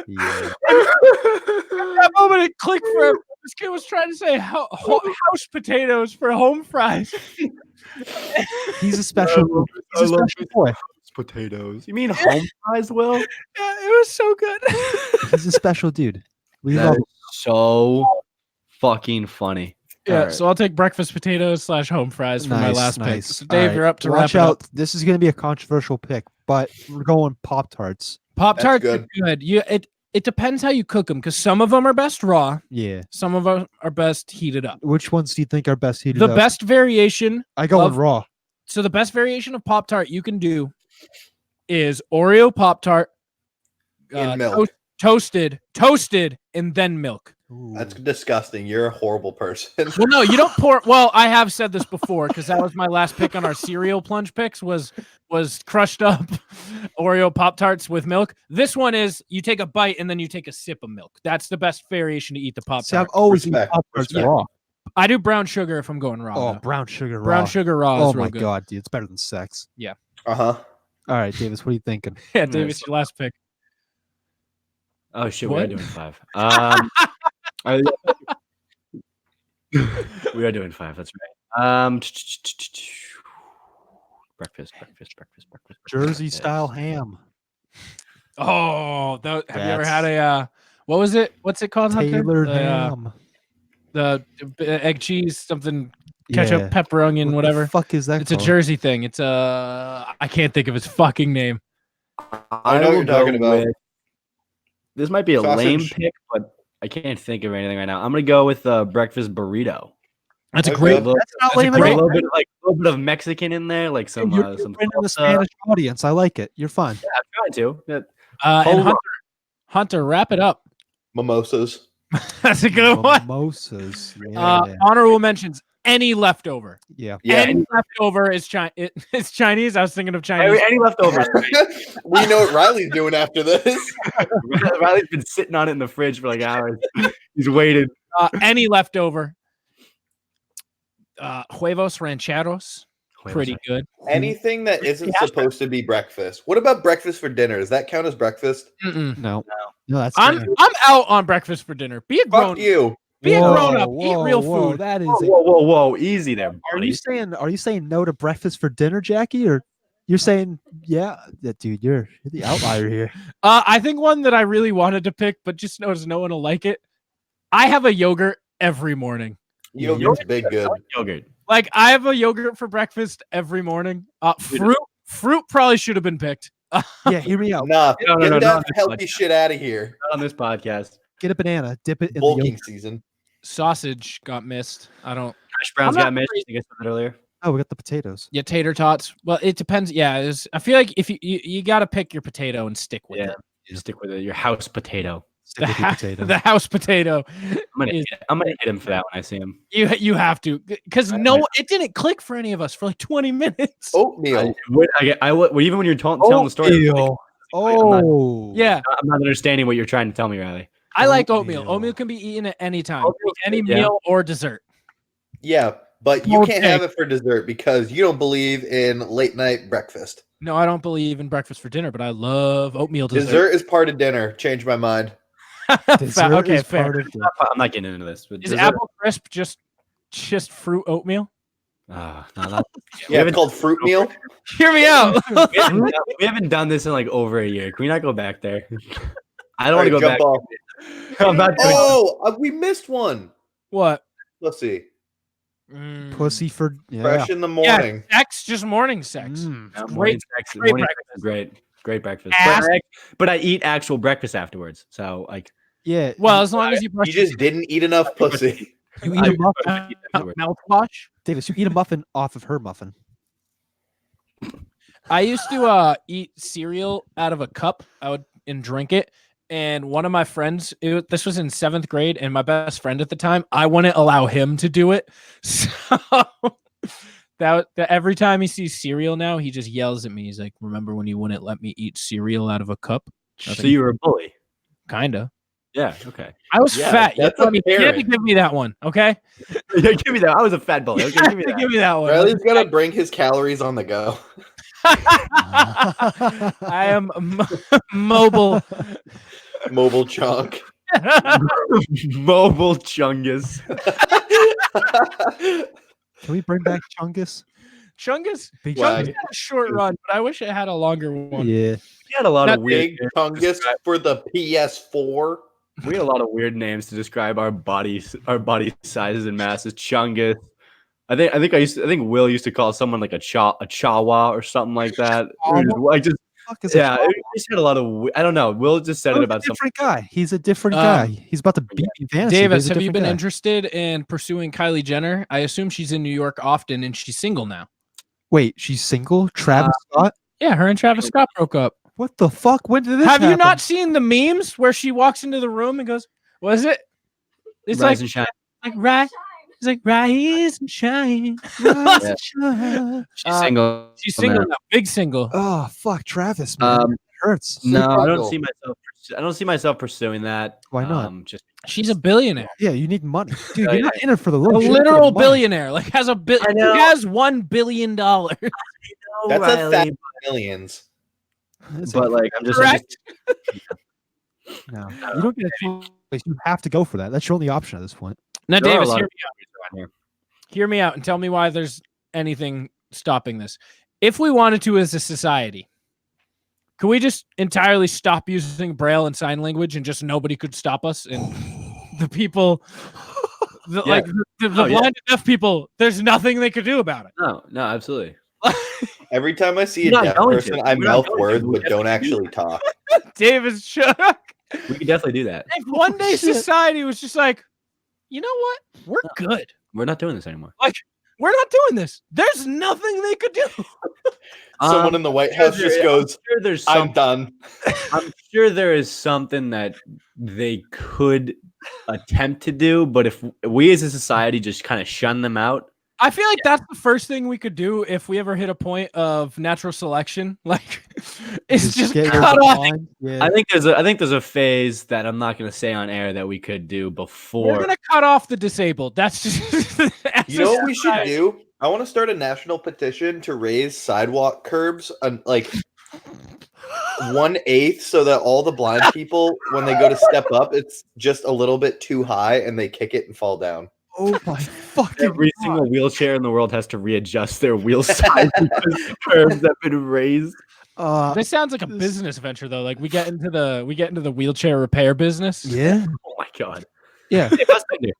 Yeah.
That moment it clicked for him. This kid was trying to say house potatoes for home fries.
He's a special. He's a special boy.
potatoes. You mean home fries, Will?
Yeah, it was so good.
He's a special dude. We
That
love.
is so fucking funny.
Yeah,
Alright.
so I'll take breakfast potatoes / home fries for my last pick. So Dave,
Alright,
you're up to
watch
wrap it
out.
up.
This is going to be a controversial pick, but we're going Pop Tarts.
Pop-Tarts are
good.
good. It depends how you cook them because some of them are best raw,
Yeah.
some of them are best heated up.
Which ones do you think are best heated
The
up?
best variation,
I go
of-
on raw.
so the best variation of Pop-Tart you can do is Oreo Pop-Tart,
In milk.
toasted, and then milk.
That's disgusting. You're a horrible person.
Well, no, you don't pour. Well, I have said this before because that was my last pick on our cereal plunge picks was crushed up Oreo Pop-Tarts with milk. This one is you take a bite and then you take a sip of milk. That's the best variation to eat the
See, I've
Pop-Tart.
always eaten
Respect,
Pop Tarts
respect.
raw.
I do brown sugar if I'm going raw.
Oh,
though.
brown sugar raw.
Brown sugar raw
Oh
is real
my
good.
god, dude, it's better than sex.
Uh-huh.
All right, Davis, what are you thinking?
Yeah, Davis, your last pick.
Oh shit, we
What?
are doing 5. We are doing 5. That's right. Breakfast.
Jersey style ham.
Oh, have you ever had a what was it? What's it called? Hunter?
Tailored ham.
The egg cheese, something ketchup, pepper, onion,
What
whatever.
the fuck is that?
It's a Jersey thing. It's I can't think of his fucking name.
I know what you're talking about.
This might be a lame
Sausage.
pick, but I can't think of anything right now. I'm gonna go with breakfast burrito.
That's a
Okay.
great.
That's not lame
A
at all.
little bit of Mexican in there, like some
You're
some
bringing the
salsa.
Spanish audience. I like it. You're fun.
Yeah, I'm trying to. Yeah.
And Hunter, wrap it up.
Mimosas.
That's a good one.
Mimosas. Yeah.
Honorable mentions. Any leftover.
Yeah.
Any leftover is it's Chinese. I was thinking of Chinese.
Any leftovers?
We know what Riley's doing after this.
Riley's been sitting on it in the fridge for like hours. He's waited.
Any leftover. Huevos rancheros. Pretty good.
Anything that isn't supposed to be breakfast. What about breakfast for dinner? Does that count as breakfast?
Mm-mm.
No, that's
I'm out on breakfast for dinner. Be a grown.
Fuck you.
Be a grown up. Eat
Whoa,
real
whoa,
food.
That is.
Whoa! Easy there.
Are
buddy.
you saying no to breakfast for dinner, Jackie, or you're saying yeah, dude? You're the outlier here.
I think one that I really wanted to pick, but just noticed no one will like it. I have a yogurt every morning.
Yogurt's big good.
Yogurt.
Like I have a yogurt for breakfast every morning. Fruit probably should have been picked.
Yeah, hear me out.
Nah,
No,
get that
no,
healthy shit out of here.
Not on this podcast.
Get a banana, dip it in the
Bulking
yogurt.
season.
Sausage got missed. I don't.
Hash browns
I'm not
got missed. I think I said that earlier.
Oh, we got the potatoes.
Yeah, tater tots. Well, it depends. Yeah, I feel like if you got to pick your potato and stick with
Yeah,
it.
you stick with it. Your house potato.
Stick with your potato.
The house potato.
I'm gonna hit him for that when I see him.
You have to because it didn't click for any of us for like 20 minutes.
Oatmeal.
Even when you're telling the story,
Oh,
Yeah,
I'm not understanding what you're trying to tell me, Riley.
I like oatmeal.
Oatmeal.
Oatmeal can be eaten at any time,
Oatmeal's
any
good, yeah.
meal or dessert.
Yeah, but you can't
Okay.
have it for dessert because you don't believe in late night breakfast.
No, I don't believe in breakfast for dinner, but I love oatmeal dessert.
Dessert is part of dinner. Changed my mind.
Dessert
Okay,
is
fair.
part of the-
I'm not getting into this. But
Is
dessert-
apple crisp just fruit oatmeal?
No, not,
Yeah, it's called fruit meal.
Hear me out.
we haven't done this in like over a year. Can we not go back there? I don't want to go back.
Off.
I'm not doing
Oh, we missed one.
What?
Let's see.
pussy for
Fresh in the morning.
Yeah, sex, just morning sex.
Mm.
No,
Great-
morning sex
great
is
breakfast.
great breakfast.
Ass.
But I eat actual breakfast afterwards. So like
Yeah.
Well, as long as you brush
You just didn't eat enough pussy.
you eat a muffin.
I eat afterwards.
mouthwash.
Davis, you eat a muffin off of her muffin.
I used to eat cereal out of a cup. I would and drink it. And one of my friends, this was in 7th grade, and my best friend at the time, I wouldn't allow him to do it. So that every time he sees cereal now, he just yells at me. He's like, "Remember when you wouldn't let me eat cereal out of a cup?"
So you were a bully.
Kinda.
Yeah. Okay.
I was
Yeah,
fat.
that's
You had to
apparent.
give me that one, okay?
Yeah, give me that. I was a fat bully.
You
Okay,
have
give me
to
that.
give me that one.
Riley's got to bring his calories on the go.
I am mobile.
Mobile chunk.
Mobile chungus.
Can we bring back Chungus?
Chungus.
Big
Why?
Chungus had a short run, but I wish it had a longer one.
Yeah.
We had a lot
That
of weird.
Big chungus for the PS4.
We had a lot of weird names to describe our body sizes and masses. Chungus. I think Will used to call someone like a chawa or something like that.
Fuck is a
Yeah,
Chungus?
we just had a lot of. I don't know. Will just said it
Will's
about
a
something.
different guy. He's a different guy. He's about to beat me in fantasy. but
Davis,
he's a
have you been
different guy.
interested in pursuing Kylie Jenner? I assume she's in New York often and she's single now.
Wait, she's single? Travis Scott?
Yeah, her and Travis Scott broke up.
What the fuck? When did this
Have you
happen?
not seen the memes where she walks into the room and goes, "What is it?" It's
Rise and shine.
rise. It's like rise and shine.
Rise
Yeah.
and shine.
She's
Uh,
single.
She's single now, big single.
Oh fuck, Travis, man. It hurts.
No, I
Single.
don't see myself pursuing that.
Why not?
Just
She's a billionaire,
Yeah, you need money, dude.
Oh,
You're
yeah.
not in it for the
a
love. you're in it for the
literal
money.
billionaire. Like has
I know.
has $1 billion.
That's a thousand millions.
But like, I'm just
no, you don't get a choice. You have to go for that. That's your only option at this point.
Now,
There are a
Davis,
lot
hear
of
me out.
around here.
Hear me out and tell me why there's anything stopping this. If we wanted to as a society, could we just entirely stop using Braille and sign language and just nobody could stop us? And the people, the blind and deaf people, there's nothing they could do about it.
No, absolutely.
Every time I see a
We're not
deaf
going
person,
to.
I
We're not
mouth
going to.
words
We
but don't
definitely
actually talk.
Davis shook.
We could definitely do that.
If one day
shit.
society was just like, you know what? We're good.
We're not doing this anymore.
We're not doing this. There's nothing they could do.
Someone in the White House just goes, I'm done.
I'm sure there is something that they could attempt to do, but if we as a society just kind of shun them out,
I feel like that's the first thing we could do if we ever hit a point of natural selection. Like, it's just
get
cut
rid of
off.
the line. Yeah.
I think there's a phase that I'm not going to say on air that we could do before.
We're gonna cut off the disabled. That's just.
You know what we should do? I want to start a national petition to raise sidewalk curbs like 1/8 so that all the blind people, when they go to step up, it's just a little bit too high and they kick it and fall down.
Oh my fucking
Every single wheelchair in the world has to readjust their wheel size because the curbs have been raised.
This sounds like a business venture, though. Like we get into the wheelchair repair business.
Yeah.
Oh my god.
Yeah.
Hey, what's that do?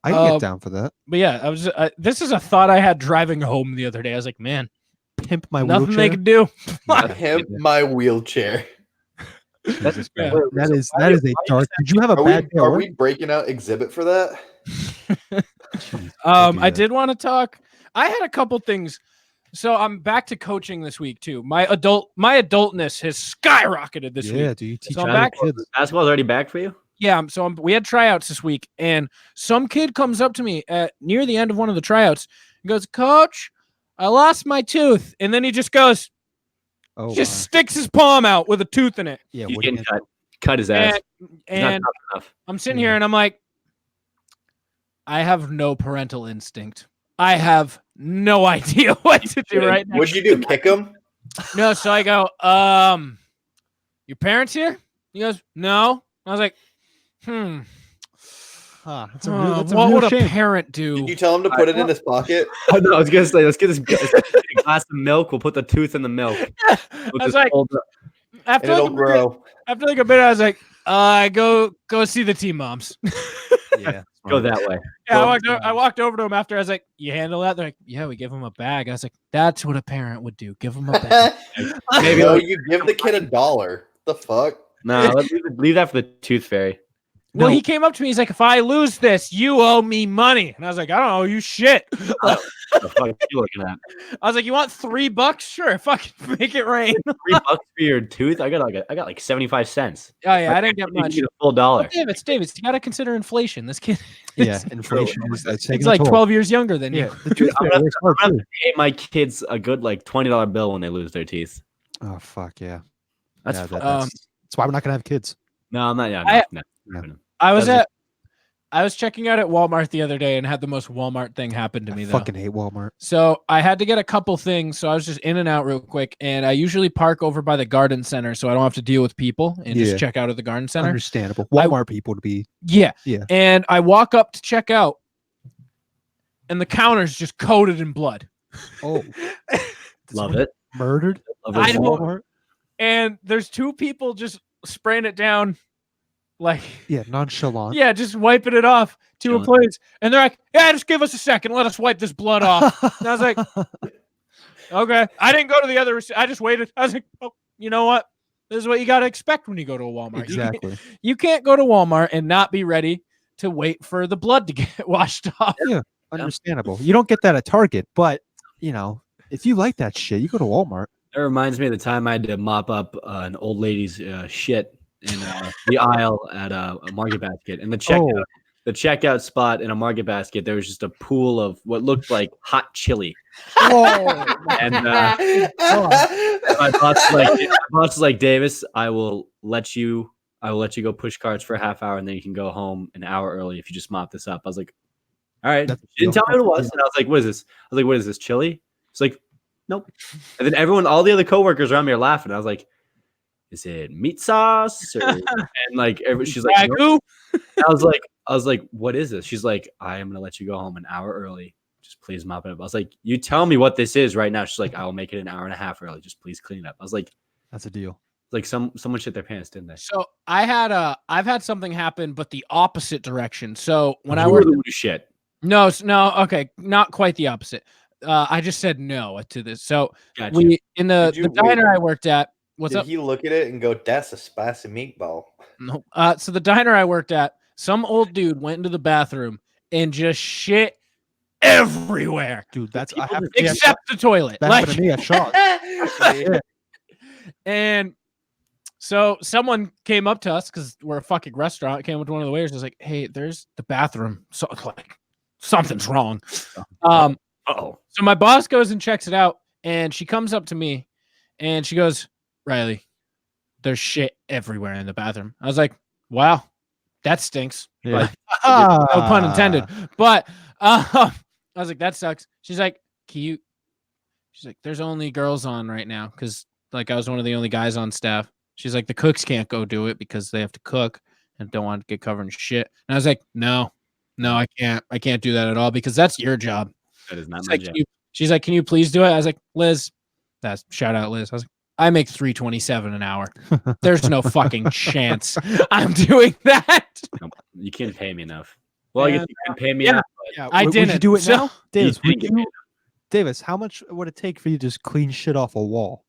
I can get down for that.
But yeah, this is a thought I had driving home the other day. I was like, man,
Pimp my
nothing
wheelchair.
they could do.
Pimp my wheelchair.
That's
Yeah.
That is a dark. Did you have a bad day?
Are we breaking out exhibit for that?
I did want to talk. I had a couple things. So I'm back to coaching this week too. My adultness has skyrocketed this week.
Yeah, do you teach
So I'm back.
kids?
basketball's already back for you?
Yeah, we had tryouts this week, and some kid comes up to me at near the end of one of the tryouts and goes, "Coach, I lost my tooth," and then he just goes, sticks his palm out with a tooth in it.
Yeah,
He's getting cut his ass.
And
Not tough enough.
I'm sitting here and I'm like, I have no parental instinct. I have no idea what to do right now.
What'd you do? Kick him?
No, so I go, your parents here? He goes, no. I was like,
that's
what would a parent do?
Did you tell him to put it in his pocket?
Oh, no, I was gonna say, let's get a glass of milk. We'll put the tooth in the milk.
I was like, after
it'll grow.
After like a bit, I was like, go see the team moms.
Yeah,
go that way.
Yeah, I walked over to him after. I was like, "You handle that?" They're like, "Yeah, we give him a bag." I was like, "That's what a parent would do. Give him a bag."
Maybe you give the kid $1. The fuck?
No, let's leave that for the tooth fairy.
Well, he came up to me. He's like, "If I lose this, you owe me money." And I was like, "I don't owe you shit."
What the fuck are you looking at?
I was like, "You want $3? Sure, fucking make it rain."
$3 for your tooth? I got like 75 cents.
Oh yeah, I didn't get much.
You need a full $1.
Davis, you got to consider inflation. This kid,
Yeah, inflation is
it's like 12 years younger than you.
The truth
I'm gonna pay my kids a good like $20 bill when they lose their teeth.
Oh fuck yeah.
That's
Yeah,
fuck.
that's why we're not gonna have kids.
No, I'm not. Yeah, no.
I was checking out at Walmart the other day and had the most Walmart thing happen to me.
I
though.
fucking hate Walmart.
So I had to get a couple things. So I was just in and out real quick, and I usually park over by the garden center, so I don't have to deal with people and just check out at the garden center.
Understandable. Walmart people to be.
Yeah.
Yeah.
And I walk up to check out, and the counter's just coated in blood.
Oh,
Love it.
murdered.
Love
I
it.
know.
Walmart.
And there's two people just spraying it down, like
Nonchalant.
yeah, just wiping it off. Two
Chilling.
employees, and they're like, "Yeah, just give us a second. Let us wipe this blood off." And I was like, "Okay." I didn't go to the other. I just waited. I was like, "Oh, you know what? This is what you got to expect when you go to a Walmart.
Exactly.
You can't go to Walmart and not be ready to wait for the blood to get washed off."
Yeah, understandable. You don't get that at Target, but if you like that shit, you go to Walmart.
That reminds me of the time I had to mop up an old lady's shit in the aisle at a Market Basket. And the checkout spot in a Market Basket, there was just a pool of what looked like hot chili. And my boss was like, "Davis, I will let you go push carts for a half hour, and then you can go home an hour early if you just mop this up." I was like, "All right." She didn't tell me what it was, and I was like, "What is this?" I was like, "What is this, chili?" It's like, nope. And then all the other coworkers around me are laughing. I was like, is it meat sauce? And like, she's like, nope. I was like, what is this? She's like, I am gonna let you go home an hour early. Just please mop it up. I was like, you tell me what this is right now. She's like, I will make it an hour and a half early. Just please clean it up. I was like,
that's a deal.
Like someone shit their pants, didn't they?
So I've had something happen, but the opposite direction. So when I
were
worked,
the one who shit.
no, okay, not quite the opposite. I just said no to this. So
Gotcha.
we in the diner I worked at. What's up?
Did he look at it and go, "That's a spicy meatball"?
No. So the diner I worked at, some old dude went into the bathroom and just shit everywhere,
dude. That's
except the toilet.
That happened to me at Shaw.
And so someone came up to us because we're a fucking restaurant. Came up to one of the waiters, was like, "Hey, there's the bathroom. So like something's wrong." So my boss goes and checks it out, and she comes up to me, and she goes, "Riley, there's shit everywhere in the bathroom." I was like, "Wow, that stinks."
Yeah.
Like, no pun intended. But I was like, "That sucks." She's like, She's like, "There's only girls on right now because like I was one of the only guys on staff." She's like, "The cooks can't go do it because they have to cook and don't want to get covered in shit." And I was like, No, I can't. I can't do that at all because that's your job.
That is not
She's
my
like,
job.
She's like, "Can you please do it?" I was like, "Liz, that's shout out Liz." I was like, "I make $3.27 an hour. There's no fucking chance I'm doing that."
Nope, you can't pay me enough. Well, I guess you can pay me enough.
Yeah, I didn't.
Would you do it now, Davis?
You
Davis, how much would it take for you to just clean shit off a wall?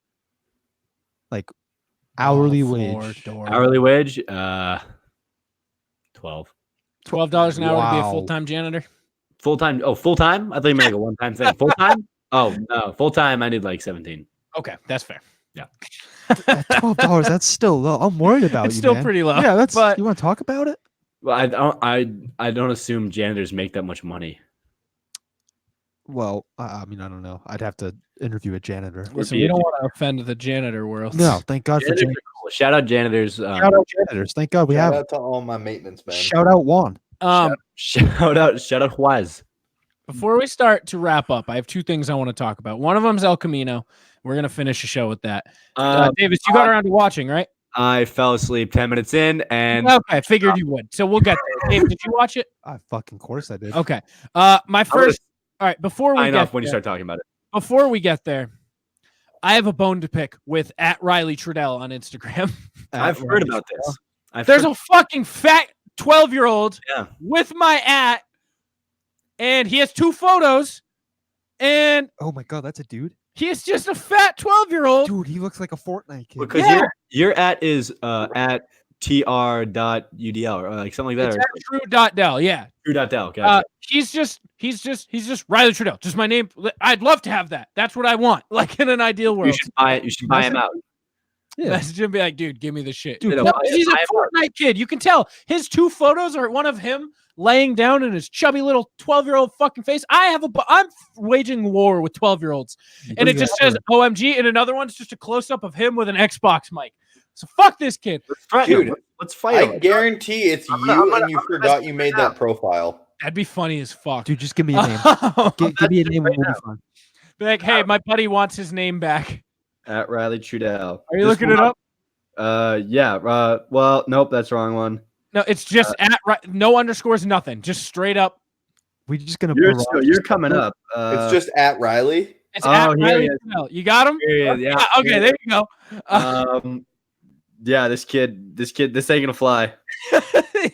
Like hourly wage.
Hourly wage, $12
an hour to be a full-time janitor.
Full-time. Oh, full-time? I thought you meant like a one-time thing. Full-time? Oh no, full-time. I need like 17.
Okay, that's fair.
Yeah.
At $12, that's still low. I'm worried about
it's
you.
Still
man.
pretty low.
Yeah, that's.
But
you want to talk about it?
Well, I don't assume janitors make that much money.
Well, I mean, I don't know. I'd have to interview a janitor.
listen, we don't want to offend the janitor world.
No, thank God for janitors.
Cool. Shout out janitors.
Shout out janitors. Thank God we have.
Shout out to all my maintenance men.
Shout out Juan.
Shout out Juaz.
Before we start to wrap up, I have two things I want to talk about. One of them is El Camino. We're gonna finish the show with that. Davis, you got around to watching, right?
I fell asleep 10 minutes in, and
okay, I figured you would. So we'll get there. Dave, did you watch it?
I fucking course I did.
Okay. My first. All right. Before we get
when you start talking about it.
Before we get there, I have a bone to pick with @RileyTrudell on Instagram.
I've heard about this.
There's a fucking fat 12-year-old with my @ and he has two photos. And
oh my God, that's a dude.
He is just a fat 12-year-old.
Dude, he looks like a Fortnite kid.
Because your @ is at tr.udl or like something like that.
It's true.del, yeah.
True.del. Gotcha.
He's just Riley Trudell. Just my name. I'd love to have that. That's what I want. Like in an ideal world.
You should buy him out.
Yeah. Message him, be like, dude, give me the shit.
Dude,
he's a Fortnite kid. You can tell his two photos are one of him laying down in his chubby little 12-year-old fucking face. I'm waging war with 12-year-olds. And it just says OMG, and another one's just a close-up of him with an Xbox mic. So fuck this kid.
Dude,
let's fight him.
I guarantee it's you and you forgot you made that profile.
That'd be funny as fuck.
Dude, just give me a name. give me a name and we'll be fine.
Be like, hey, my buddy wants his name back.
At Riley Trudell.
Are you looking it up?
Yeah. Well, nope, that's the wrong one.
No, it's just no underscores, nothing. Just straight up.
We're just gonna.
You're coming up.
It's just at Riley.
It's at Riley Trudell. You got him?
Yeah.
Okay, there you go.
Yeah, this ain't gonna fly.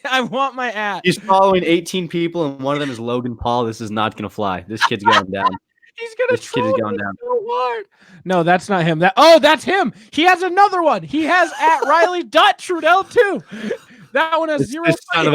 I want my @
He's following 18 people, and one of them is Logan Paul. This is not gonna fly. This kid's going down.
He's gonna troll me so hard. No, that's not him. That's him. He has another one. He has @Riley.Trudell too. That one has zero.
This son of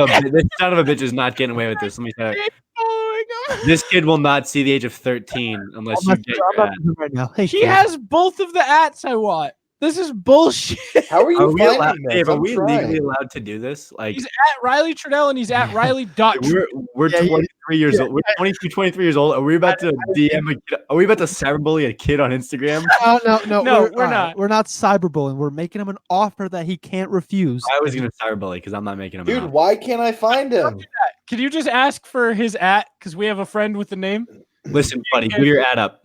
a bitch is not getting away with this. Let me tell you.
Oh my God.
This kid will not see the age of 13 unless you get your @
right now. Hey,
he has both of the @ I want. This is bullshit.
How are you finding this?
Are we legally allowed to do this? Like,
he's @Riley Trudell and he's @Riley.Trudell.
We're 23 years old. We're 22, 23 years old. Are we about to DM a kid? Are we about to cyberbully a kid on Instagram?
No, we're not. We're not cyberbullying. We're making him an offer that he can't refuse.
I was gonna cyberbully because I'm not making him.
Dude, why can't I find him?
Can you just ask for his @ because we have a friend with the name?
Listen, buddy, do your @ up.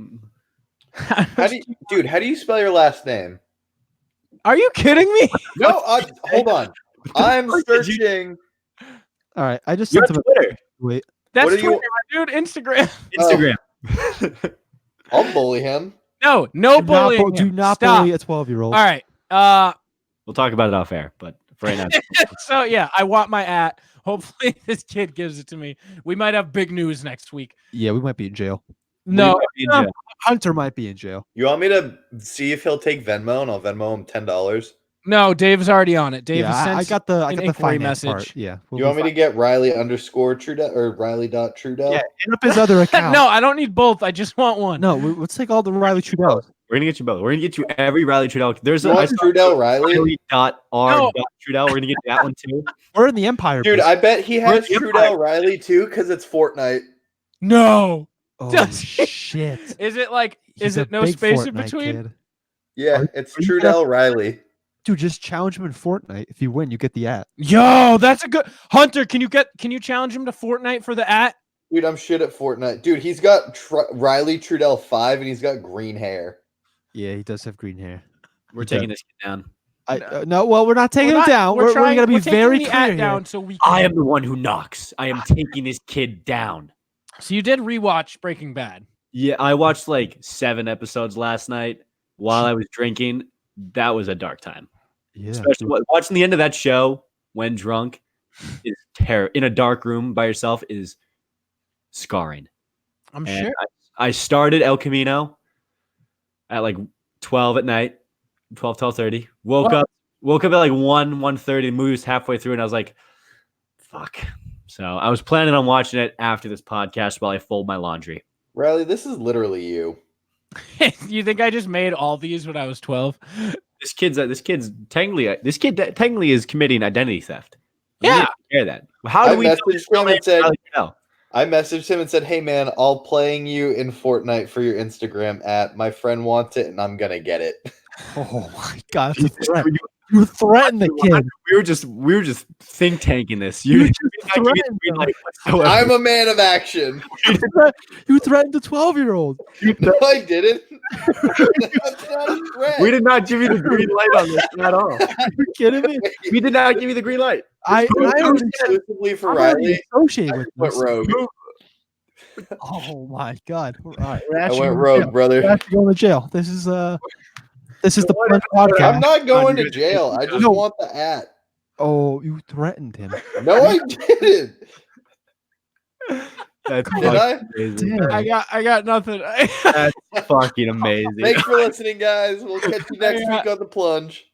How do you spell your last name?
Are you kidding me?
No, hold on. I'm searching.
All right, I just
You're
sent
on
him
Twitter.
wait.
That's
What are
Twitter,
you-
dude. Instagram.
Instagram.
I'll bully him.
No
Do
bullying.
do
him.
not
Stop.
bully a 12-year-old.
All right.
We'll talk about it off air, but for right now.
So yeah, I want my at. Hopefully this kid gives it to me. We might have big news next week.
Yeah, we might be in jail.
No,
We might be in jail.
Hunter might be in jail.
You want me to see if he'll take Venmo, and I'll Venmo him $10?
no, Dave's already on it. Dave
Yeah,
has
I
sent
got the
an inquiry
finance
message.
part. Yeah.
You want me to get Riley_Trudell or Riley.Trudell?
Yeah, hit up his other account.
No, I don't need both. I just want one.
No, let's take all the Riley Trudell.
We're gonna get you both. We're gonna get you every Riley Trudell. There's
You
a
want Trudell Riley?
Riley.R.Trudell. We're gonna get you that one too.
We're in the Empire.
Dude,
business.
I bet he has
Where's the
Trudell Riley too, because it's Fortnite.
No.
Oh
Does he?
shit!
Is it like?
He's
Is
a
it no
big
space in
Fortnite
between?
kid.
Yeah, it's Trudell Riley.
Dude, just challenge him in Fortnite. If you win, you get the at.
Yo, that's a good Hunter. Can you challenge him to Fortnite for the at?
Dude, I'm shit at Fortnite. Dude, he's got Riley Trudell 5, and he's got green hair.
Yeah, he does have green hair.
We're taking this kid down.
No, well, we're not taking him down. We're
trying,
gonna be
we're taking
very
the
clear
at
here.
down so we.
I am the one who knocks. I am taking this kid down.
So you did rewatch Breaking Bad.
Yeah, I watched like 7 episodes last night while I was drinking. That was a dark time.
Yeah,
Especially watching the end of that show when drunk is terror. In a dark room by yourself is scarring.
I'm
And
sure.
I started El Camino at like 12 at night, 12:30. Woke up at like 1:30. The movie was halfway through, and I was like, fuck. So I was planning on watching it after this podcast while I fold my laundry.
Riley, this is literally you.
You think I just made all these when I was 12?
This kid technically is committing identity theft.
Yeah.
Care that. How do we
I messaged him and said, "Hey man, I'll playing you in Fortnite for your Instagram at. My friend wants it, and I'm gonna get it."
Oh my god, that's a threat. You threatened the kid.
We were just think tanking this. You
threatened him.
I'm a man of action.
You threatened the 12-year-old.
No, I didn't. That's not a threat.
We did not give you the green light on this at all.
Are you kidding me?
We did not give you the green light.
I already
exclusively for
I'm already
Riley.
associated with
Went
this.
rogue.
Oh my god! All right,
I went rogue, brother.
We're actually going to jail. This is the Plunge podcast.
I'm not going to jail. I just want the at.
Oh, you threatened him.
No, I didn't.
That's
Did I?
amazing.
Damn.
I got nothing.
That's fucking amazing.
Thanks for listening, guys. We'll catch you next week on the Plunge.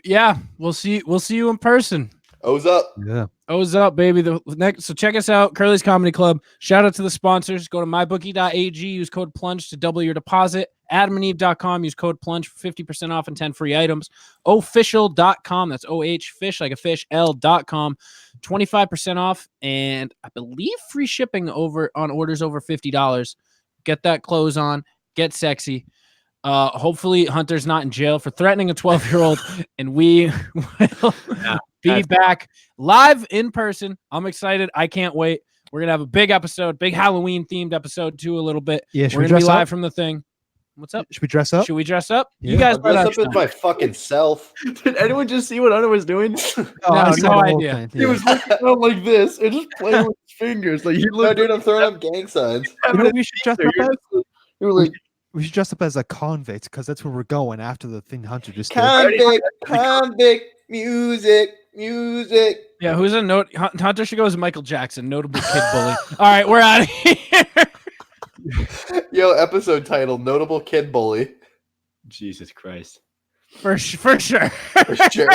Yeah, we'll see you in person.
O's up.
Yeah.
O's up, baby. So check us out, Curly's Comedy Club. Shout out to the sponsors. Go to mybookie.ag, use code PLUNGE to double your deposit. AdamandEve.com, use code PLUNGE for 50% off and 10 free items. Official.com, that's O-H, fish like a fish, L.com, 25% off, and I believe free shipping over on orders over $50. Get that clothes on, get sexy. Hopefully Hunter's not in jail for threatening a 12-year-old, and we will be back live in person. I'm excited. I can't wait. We're going to have a big episode, big Halloween-themed episode, too, a little bit.
Yeah,
We're going to be live from the thing. What's up?
Should we dress up?
Should we dress up?
Yeah.
You guys
I'll dress up as my fucking self.
Did anyone just see what Hunter was doing?
I
No,
saw
no
the whole
idea.
thing,
He
yeah.
was looking around like this and just playing with his fingers. Like he
No,
looked.
dude, I'm throwing up gang signs.
You know what we should dress up as?
You were like,
We should dress up as a convict because that's where we're going after the thing Hunter just did.
Convict, music.
Yeah, who's a note? Hunter should go as Michael Jackson, notable kid bully. All right, we're out of here.
Yo, episode title, Notable Kid Bully.
Jesus Christ.
For sure.
For sure.